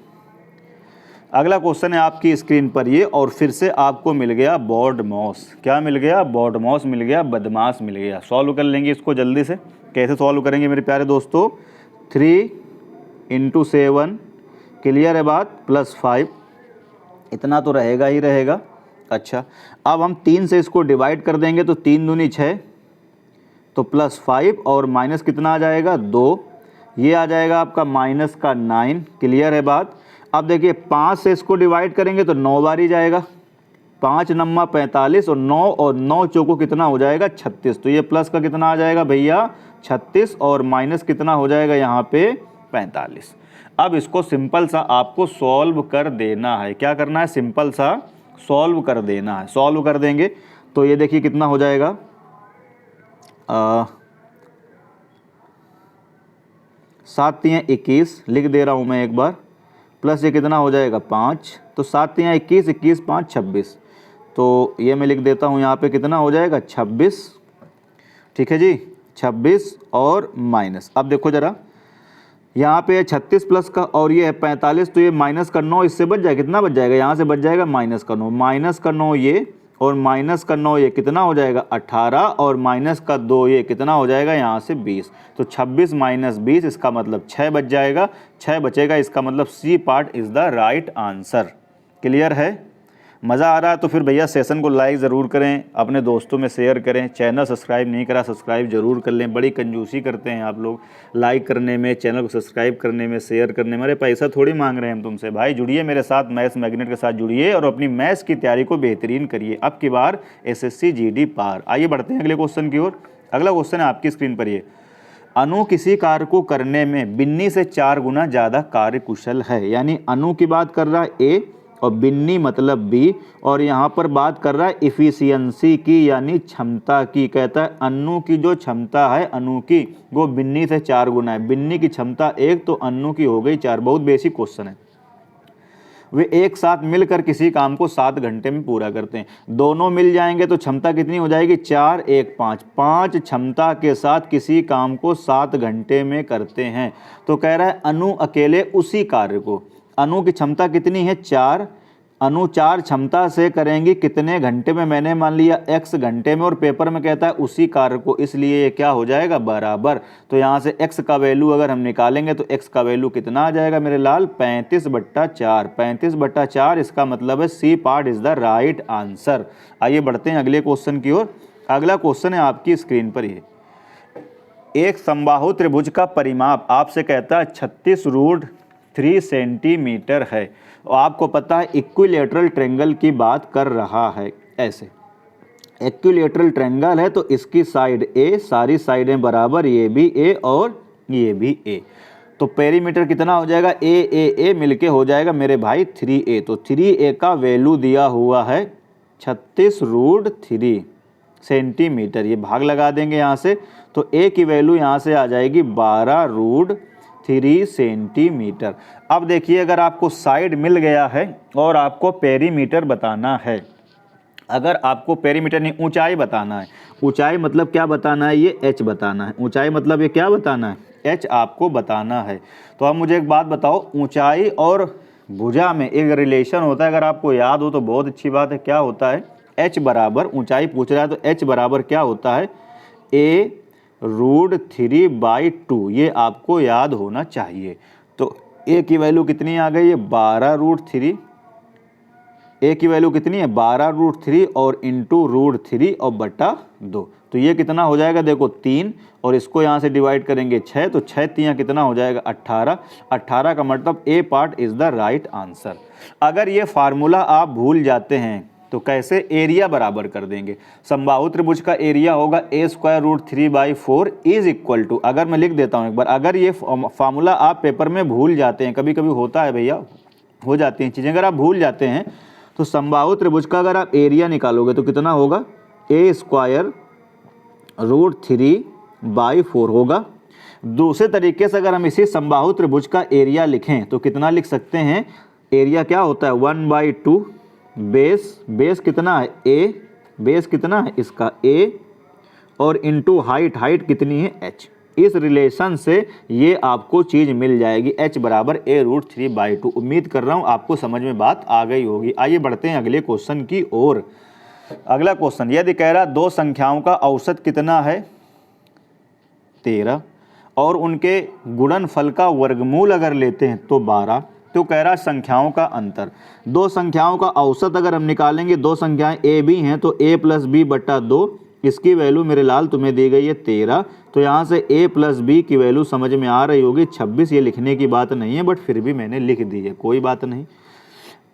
अगला क्वेश्चन है आपकी स्क्रीन पर ये, और फिर से आपको मिल गया बोर्ड माउस। क्या मिल गया? बोर्ड माउस मिल गया, बदमाश मिल गया। सॉल्व कर लेंगे इसको जल्दी से। कैसे सॉल्व करेंगे मेरे प्यारे दोस्तों? 3 × 7 क्लियर है बात, +5 इतना तो रहेगा ही रहेगा। अच्छा, अब हम 3 से इसको डिवाइड कर देंगे तो 3 दूनी 6 तो +5 और माइनस कितना आ जाएगा 2, ये आ जाएगा आपका माइनस का 9। क्लियर है बात? अब देखिए 5 से इसको डिवाइड करेंगे तो 9 बार ही जाएगा, 5 नम्मा 45 और 9 चौको कितना हो जाएगा 36। तो ये प्लस का कितना आ जाएगा भैया 36 और माइनस कितना हो जाएगा यहाँ पे 45। अब इसको सिंपल सा आपको सॉल्व कर देना है। क्या करना है? सिंपल सा सॉल्व कर देना है। सॉल्व कर देंगे तो ये देखिए कितना हो जाएगा 7 × 21 लिख दे रहा हूँ मैं एक बार, प्लस ये कितना हो जाएगा 5। तो 7 × 21 21 5 26। तो ये मैं लिख देता हूँ यहाँ पे कितना हो जाएगा 26। ठीक है जी, 26 और माइनस। अब देखो ज़रा यहाँ पे 36 प्लस का और ये है 45, तो ये माइनस का 9 इससे बच जाएगा। कितना बच जाएगा? यहाँ से बच जाएगा माइनस का 9, माइनस का 9 ये और माइनस का 9 ये कितना हो जाएगा 18 और माइनस का 2 ये कितना हो जाएगा यहाँ से 20। तो 26 माइनस 20 इसका मतलब 6 बच जाएगा, 6 बचेगा। इसका मतलब C part is the right answer. Clear है? मज़ा आ रहा है तो फिर भैया सेशन को लाइक ज़रूर करें, अपने दोस्तों में शेयर करें। चैनल सब्सक्राइब नहीं करा सब्सक्राइब ज़रूर कर लें। बड़ी कंजूसी करते हैं आप लोग लाइक करने में, चैनल को सब्सक्राइब करने में, शेयर करने में। अरे पैसा थोड़ी मांग रहे हैं हम तुमसे भाई। जुड़िए मेरे साथ, मैथ्स मैग्नेट के साथ जुड़िए और अपनी मैथ्स की तैयारी को बेहतरीन करिए। अब की बार SSC GD पार। आइए बढ़ते हैं अगले क्वेश्चन की ओर। अगला क्वेश्चन है आपकी स्क्रीन पर ये, अनु किसी कार्य को करने में बिन्नी से 4 गुना ज़्यादा कार्यकुशल है। यानी अनु की बात कर रहा है A और बिन्नी मतलब B, और यहाँ पर बात कर रहा है इफ़िशियंसी की यानी क्षमता की। कहता है अनु की जो क्षमता है अनु की वो बिन्नी से 4 गुना है। बिन्नी की क्षमता 1 तो अनु की हो गई 4। बहुत बेसिक क्वेश्चन है। वे एक साथ मिलकर किसी काम को 7 घंटे में पूरा करते हैं। दोनों मिल जाएंगे तो क्षमता कितनी हो जाएगी 4 1 5। 5 क्षमता के साथ किसी काम को 7 घंटे में करते हैं। तो कह रहा है अनु अकेले उसी कार्य को, अनु की क्षमता कितनी है 4, अनु 4 क्षमता से करेंगी कितने घंटे में? मैंने मान लिया x घंटे में, और पेपर में कहता है उसी कार्य को, इसलिए ये क्या हो जाएगा बराबर। तो यहाँ से x का वैल्यू अगर हम निकालेंगे तो x का वैल्यू कितना आ जाएगा मेरे लाल 35/4। 35/4 इसका मतलब है सी part is the right answer. आइए बढ़ते हैं अगले क्वेश्चन की ओर। अगला क्वेश्चन है आपकी स्क्रीन पर ये, एक समबाहु त्रिभुज का परिमाप आपसे कहता है 36√3 सेंटीमीटर है। और आपको पता है इक्विलेटरल ट्रायंगल की बात कर रहा है। ऐसे इक्विलेटरल ट्रायंगल है तो इसकी साइड ए, सारी साइडें बराबर, ये भी ए और ये भी ए, तो पेरीमीटर कितना हो जाएगा, ए मिलके हो जाएगा मेरे भाई 3a। तो 3a का वैल्यू दिया हुआ है 36√3 सेंटीमीटर। ये भाग लगा देंगे यहाँ से, तो a की वैल्यू यहाँ से आ जाएगी 12√3 सेंटीमीटर। अब देखिए, अगर आपको साइड मिल गया है और आपको पेरीमीटर बताना है, अगर आपको पेरीमीटर नहीं ऊंचाई बताना है, ऊंचाई मतलब क्या बताना है, ये h बताना है। ऊंचाई मतलब ये क्या बताना है, h आपको बताना है। तो अब मुझे एक बात बताओ, ऊंचाई और भुजा में एक रिलेशन होता है, अगर आपको याद हो तो बहुत अच्छी बात है। क्या होता है, h बराबर, ऊंचाई पूछ रहा है तो h बराबर क्या होता है, a√3/2। ये आपको याद होना चाहिए। तो a की वैल्यू कितनी आ गई है, 12√3। a की वैल्यू कितनी है, 12√3 और इंटू √3 और बटा 2। तो ये कितना हो जाएगा, देखो 3, और इसको यहाँ से डिवाइड करेंगे 6, तो 6 3 कितना हो जाएगा 18। 18 का मतलब a part is the right answer. अगर ये फार्मूला आप भूल जाते हैं तो कैसे एरिया बराबर कर देंगे। समबाहु त्रिभुज का एरिया होगा a²√3/4 इज इक्वल टू, अगर मैं लिख देता हूँ एक बार, अगर ये फार्मूला आप पेपर में भूल जाते हैं, कभी कभी होता है भैया, हो जाती हैं चीज़ें, अगर आप भूल जाते हैं तो समबाहु त्रिभुज का अगर आप एरिया निकालोगे तो कितना होगा, a²√3/4 होगा। दूसरे तरीके से अगर हम इसी समबाहु त्रिभुज का एरिया लिखें तो कितना लिख सकते हैं, एरिया क्या होता है 1/2 बेस कितना है a, बेस कितना है इसका a, और इंटू हाइट कितनी है h। इस रिलेशन से ये आपको चीज़ मिल जाएगी, h बराबर a√3/2। उम्मीद कर रहा हूँ आपको समझ में बात आ गई होगी। आइए बढ़ते हैं अगले क्वेश्चन की ओर। अगला क्वेश्चन, यदि कह रहा दो संख्याओं का औसत कितना है 13 और उनके गुणनफल का वर्गमूल अगर लेते हैं तो 12, तो कह रहा संख्याओं का अंतर। दो संख्याओं का औसत अगर हम निकालेंगे, दो संख्याएं a b हैं तो a + b/2, इसकी वैल्यू मेरे लाल तुम्हें दी गई है 13। तो यहाँ से a + b की वैल्यू समझ में आ रही होगी 26। ये लिखने की बात नहीं है बट फिर भी मैंने लिख दी है, कोई बात नहीं।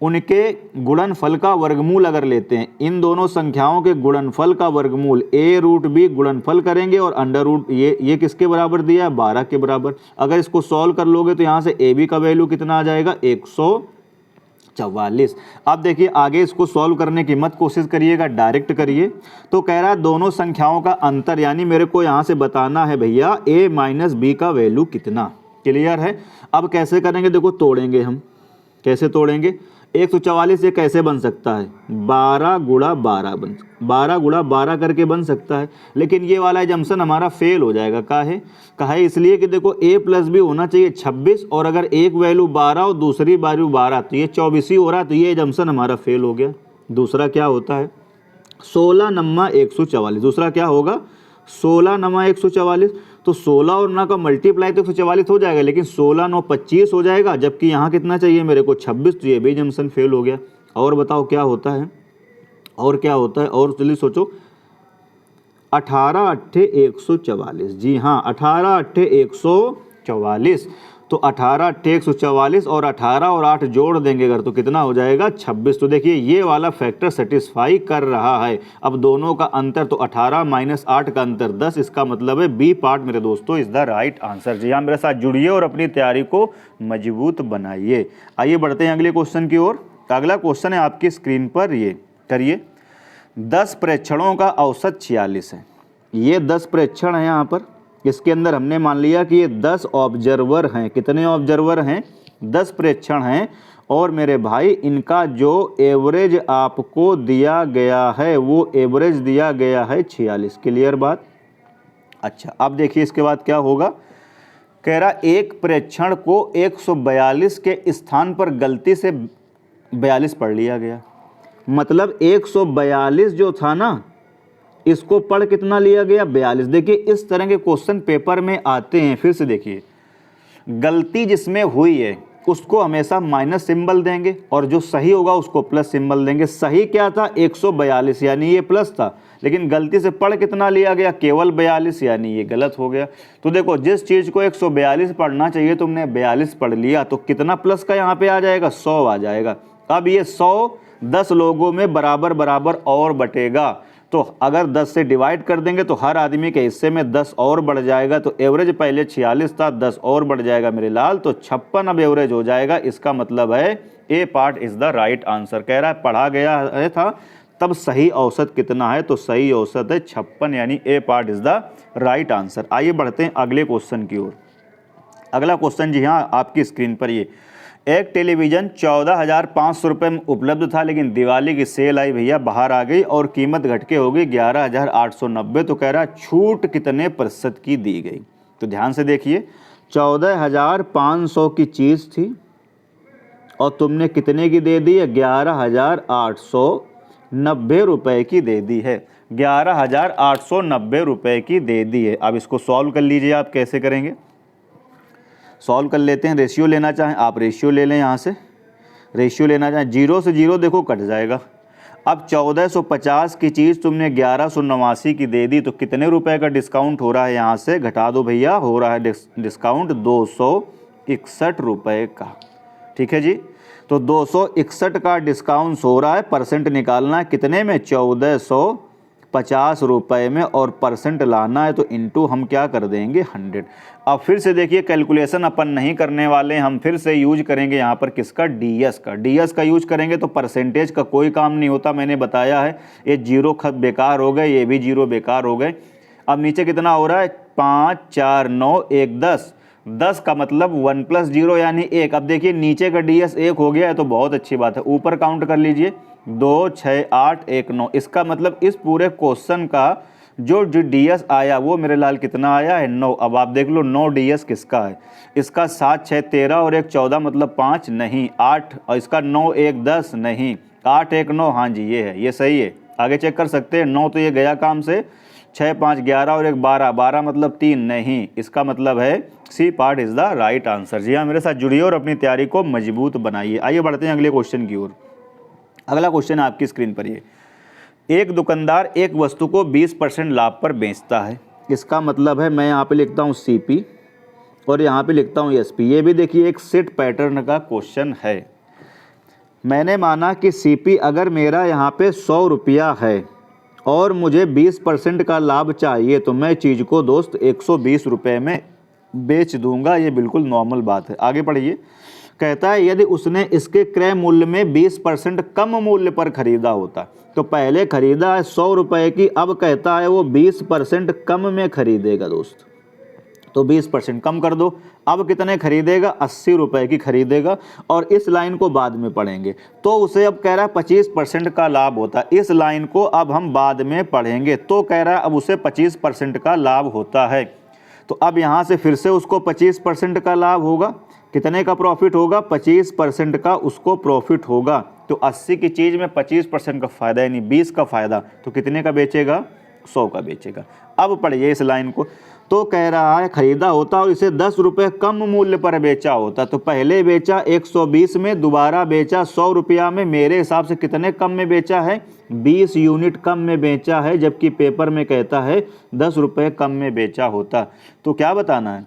उनके गुणनफल का वर्गमूल अगर लेते हैं, इन दोनों संख्याओं के गुणनफल का वर्गमूल a√b गुणनफल करेंगे और अंडर रूट ये किसके बराबर दिया है 12 के बराबर। अगर इसको सॉल्व कर लोगे तो यहाँ से ab का वैल्यू कितना आ जाएगा 144। अब देखिए आगे इसको सॉल्व करने की मत कोशिश करिएगा, डायरेक्ट करिए। तो कह रहा है दोनों संख्याओं का अंतर, यानी मेरे को यहाँ से बताना है भैया a - b का वैल्यू कितना। क्लियर है। अब कैसे करेंगे, देखो तोड़ेंगे हम, कैसे तोड़ेंगे, 144 ये कैसे बन सकता है 12 × 12 करके बन सकता है। लेकिन ये वाला जंक्शन हमारा फेल हो जाएगा। काहे इसलिए कि देखो a + b होना चाहिए 26, और अगर एक वैल्यू 12 और दूसरी वैल्यू 12 तो ये 24 ही हो रहा है, तो ये जंक्शन हमारा फेल हो गया। दूसरा क्या होता है 16 × 144, दूसरा क्या होगा 16 × 144। तो 16 और 9 का मल्टीप्लाई तो 144 हो जाएगा, लेकिन 16 9 25 हो जाएगा, जबकि यहाँ कितना चाहिए मेरे को 26, तो ये भी जंक्शन फेल हो गया। और बताओ क्या होता है, और क्या होता है, और जल्दी सोचो। 18 × 8 = 144, जी हाँ 18 × 8 = 144। तो 18 × 8 = 144 और 18 और 8 जोड़ देंगे अगर तो कितना हो जाएगा 26। तो देखिए ये वाला फैक्टर सेटिस्फाई कर रहा है। अब दोनों का अंतर तो 18 - 8 का अंतर 10, इसका मतलब है बी पार्ट मेरे दोस्तों इज़ द राइट आंसर। जी हाँ, मेरे साथ जुड़िए और अपनी तैयारी को मजबूत बनाइए। आइए बढ़ते हैं अगले क्वेश्चन की ओर। अगला क्वेश्चन है आपकी स्क्रीन पर, ये करिए। 10 प्रेक्षणों का औसत 46 है। ये 10 प्रेक्षण हैं यहाँ पर, इसके अंदर हमने मान लिया कि ये 10 ऑब्जर्वर हैं। कितने ऑब्जर्वर हैं 10 प्रेक्षण हैं, और मेरे भाई इनका जो एवरेज आपको दिया गया है वो एवरेज दिया गया है 46। क्लियर बात। अच्छा अब देखिए इसके बाद क्या होगा, कह रहा एक प्रेक्षण को 142 के स्थान पर गलती से 42 पढ़ लिया गया। मतलब 142 जो था ना, इसको पढ़ कितना लिया गया 42। देखिए इस तरह के क्वेश्चन पेपर में आते हैं। फिर से देखिए, गलती जिसमें हुई है उसको हमेशा माइनस सिंबल देंगे और जो सही होगा उसको प्लस सिंबल देंगे। सही क्या था 142, यानी ये प्लस था, लेकिन गलती से पढ़ कितना लिया गया, केवल 42, यानी ये गलत हो गया। तो देखो जिस चीज़ को 142 पढ़ना चाहिए तुमने 42 पढ़ लिया, तो कितना प्लस का यहाँ पे आ जाएगा, 100 आ जाएगा। अब ये 100 10 लोगों में बराबर बराबर और बटेगा, तो अगर 10 से डिवाइड कर देंगे तो हर आदमी के हिस्से में 10 और बढ़ जाएगा। तो एवरेज पहले 46 था, 10 और बढ़ जाएगा मेरे लाल, तो 56 अब एवरेज हो जाएगा। इसका मतलब है a part is the right answer. कह रहा है पढ़ा गया है था तब सही औसत कितना है, तो सही औसत है 56, यानी a part is the right answer. आइए बढ़ते हैं अगले क्वेश्चन की ओर। अगला क्वेश्चन जी हाँ आपकी स्क्रीन पर ये, एक टेलीविज़न 14,500 रुपये में उपलब्ध था, लेकिन दिवाली की सेल आई भैया बाहर आ गई और कीमत घट के हो गई 11,890। तो कह रहा है छूट कितने प्रतिशत की दी गई। तो ध्यान से देखिए 14,500 की चीज़ थी और तुमने कितने की दे दी है, 11,890 रुपये की दे दी है, 11,890 रुपये की दे दी है। अब इसको सॉल्व कर लीजिए, आप कैसे करेंगे सॉल्व कर लेते हैं। रेशियो लेना चाहें आप रेशियो ले लें, यहाँ से रेशियो लेना चाहें, 0 से 0 देखो कट जाएगा। अब 1450 की चीज़ तुमने 1189 की दे दी, तो कितने रुपए का डिस्काउंट हो रहा है, यहाँ से घटा दो भैया, हो रहा है डिस्काउंट 261 रुपये का। ठीक है जी, तो 261 का डिस्काउंट हो रहा है, परसेंट निकालना है कितने में, 1450 रुपये में, और परसेंट लाना है तो इनटू हम क्या कर देंगे 100। अब फिर से देखिए कैलकुलेशन अपन नहीं करने वाले, हम फिर से यूज करेंगे यहाँ पर किसका, डीएस का। डीएस का यूज करेंगे तो परसेंटेज का कोई काम नहीं होता, मैंने बताया है। ये जीरो खत बेकार हो गए, ये भी जीरो बेकार हो गए। अब नीचे कितना हो रहा है, 5 4 9 1 10, 10 का मतलब 1 + 0 यानी 1। अब देखिए नीचे का डीएस 1 हो गया है तो बहुत अच्छी बात है। ऊपर काउंट कर लीजिए 2 6 8 1 9। इसका मतलब इस पूरे क्वेश्चन का जो डीएस आया वो मेरे लाल कितना आया है, 9। अब आप देख लो 9 डीएस किसका है, इसका 7 6 13 और 1 14 मतलब 5 नहीं 8, और इसका 9 1 10 नहीं 8 1 9, हाँ जी ये है, ये सही है। आगे चेक कर सकते हैं, 9 तो ये गया काम से, 6 5 11 और 1 12, 12 मतलब 3 नहीं, इसका मतलब है सी part is the right answer. जी हाँ, मेरे साथ जुड़िए और अपनी तैयारी को मजबूत बनाइए। आइए बढ़ते हैं अगले क्वेश्चन की ओर। अगला क्वेश्चन आपकी स्क्रीन पर ये, एक दुकानदार एक वस्तु को 20% लाभ पर बेचता है। इसका मतलब है मैं यहाँ पे लिखता हूँ CP और यहाँ पे लिखता हूँ SP। ये भी देखिए एक सेट पैटर्न का क्वेश्चन है। मैंने माना कि CP अगर मेरा यहाँ पे 100 रुपया है और मुझे 20% का लाभ चाहिए, तो मैं चीज़ को दोस्त 120 रुपये में बेच दूंगा। ये बिल्कुल नॉर्मल बात है। आगे पढ़िए, कहता है यदि उसने इसके क्रय मूल्य में 20% कम मूल्य पर खरीदा होता, तो पहले खरीदा है 100 रुपये की, अब कहता है वो 20% कम में खरीदेगा दोस्त। तो 20% कम कर दो, अब कितने खरीदेगा, 80 रुपये की खरीदेगा। और इस लाइन को बाद में पढ़ेंगे, तो उसे अब कह रहा है 25% का लाभ होता है। इस लाइन को अब हम बाद में पढ़ेंगे, तो कह रहा है अब उसे 25% का लाभ होता है। तो अब यहाँ से फिर से उसको 25% का लाभ होगा। कितने का प्रॉफिट होगा, 25% का उसको प्रॉफिट होगा। तो 80 की चीज़ में 25% का फ़ायदा, यानी 20 का फ़ायदा, तो कितने का बेचेगा, 100 का बेचेगा। अब पढ़िए इस लाइन को, तो कह रहा है खरीदा होता और इसे 10 रुपये कम मूल्य पर बेचा होता। तो पहले बेचा 120 में, दोबारा बेचा 100 रुपया में। मेरे हिसाब से कितने कम में बेचा है, 20 यूनिट कम में बेचा है, जबकि पेपर में कहता है 10 रुपये कम में बेचा होता। तो क्या बताना है,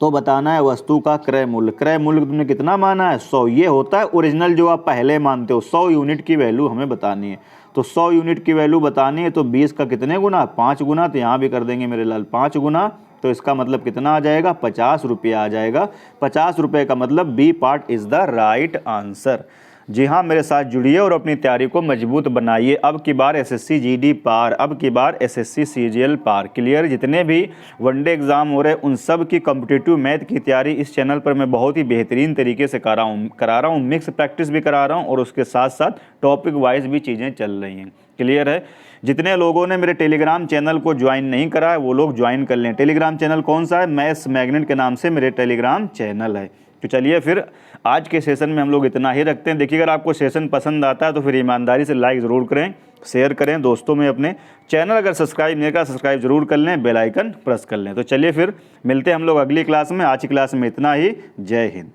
तो बताना है वस्तु का क्रय मूल्य। क्रय मूल्य तुमने कितना माना है, 100। ये होता है ओरिजिनल जो आप पहले मानते हो। 100 यूनिट की वैल्यू हमें बतानी है, तो 100 यूनिट की वैल्यू बतानी है, तो 20 का कितने गुना, 5 गुना। तो यहाँ भी कर देंगे मेरे लाल 5 गुना, तो इसका मतलब कितना आ जाएगा, 50 रुपया आ जाएगा। 50 रुपये का मतलब B part is the right answer. जी हाँ, मेरे साथ जुड़िए और अपनी तैयारी को मजबूत बनाइए। अब की बार SSC GD पार, अब की बार SSC CGL पार क्लियर। जितने भी वनडे एग्ज़ाम हो रहे हैं उन सब की कॉम्पिटिटिव मैथ की तैयारी इस चैनल पर मैं बहुत ही बेहतरीन तरीके से करा रहा हूँ। मिक्स प्रैक्टिस भी करा रहा हूँ और उसके साथ साथ टॉपिक वाइज भी चीज़ें चल रही हैं। क्लियर है। जितने लोगों ने मेरे टेलीग्राम चैनल को ज्वाइन नहीं करा है वो लोग ज्वाइन कर लें। टेलीग्राम चैनल कौन सा है, मैथ्स मैग्नेट के नाम से मेरे टेलीग्राम चैनल है। तो चलिए फिर आज के सेशन में हम लोग इतना ही रखते हैं। देखिए अगर आपको सेशन पसंद आता है तो फिर ईमानदारी से लाइक ज़रूर करें, शेयर करें दोस्तों में अपने। चैनल अगर सब्सक्राइब नहीं करा सब्सक्राइब जरूर कर लें, बेल आइकन प्रेस कर लें। तो चलिए फिर मिलते हैं हम लोग अगली क्लास में। आज की क्लास में इतना ही। जय हिंद।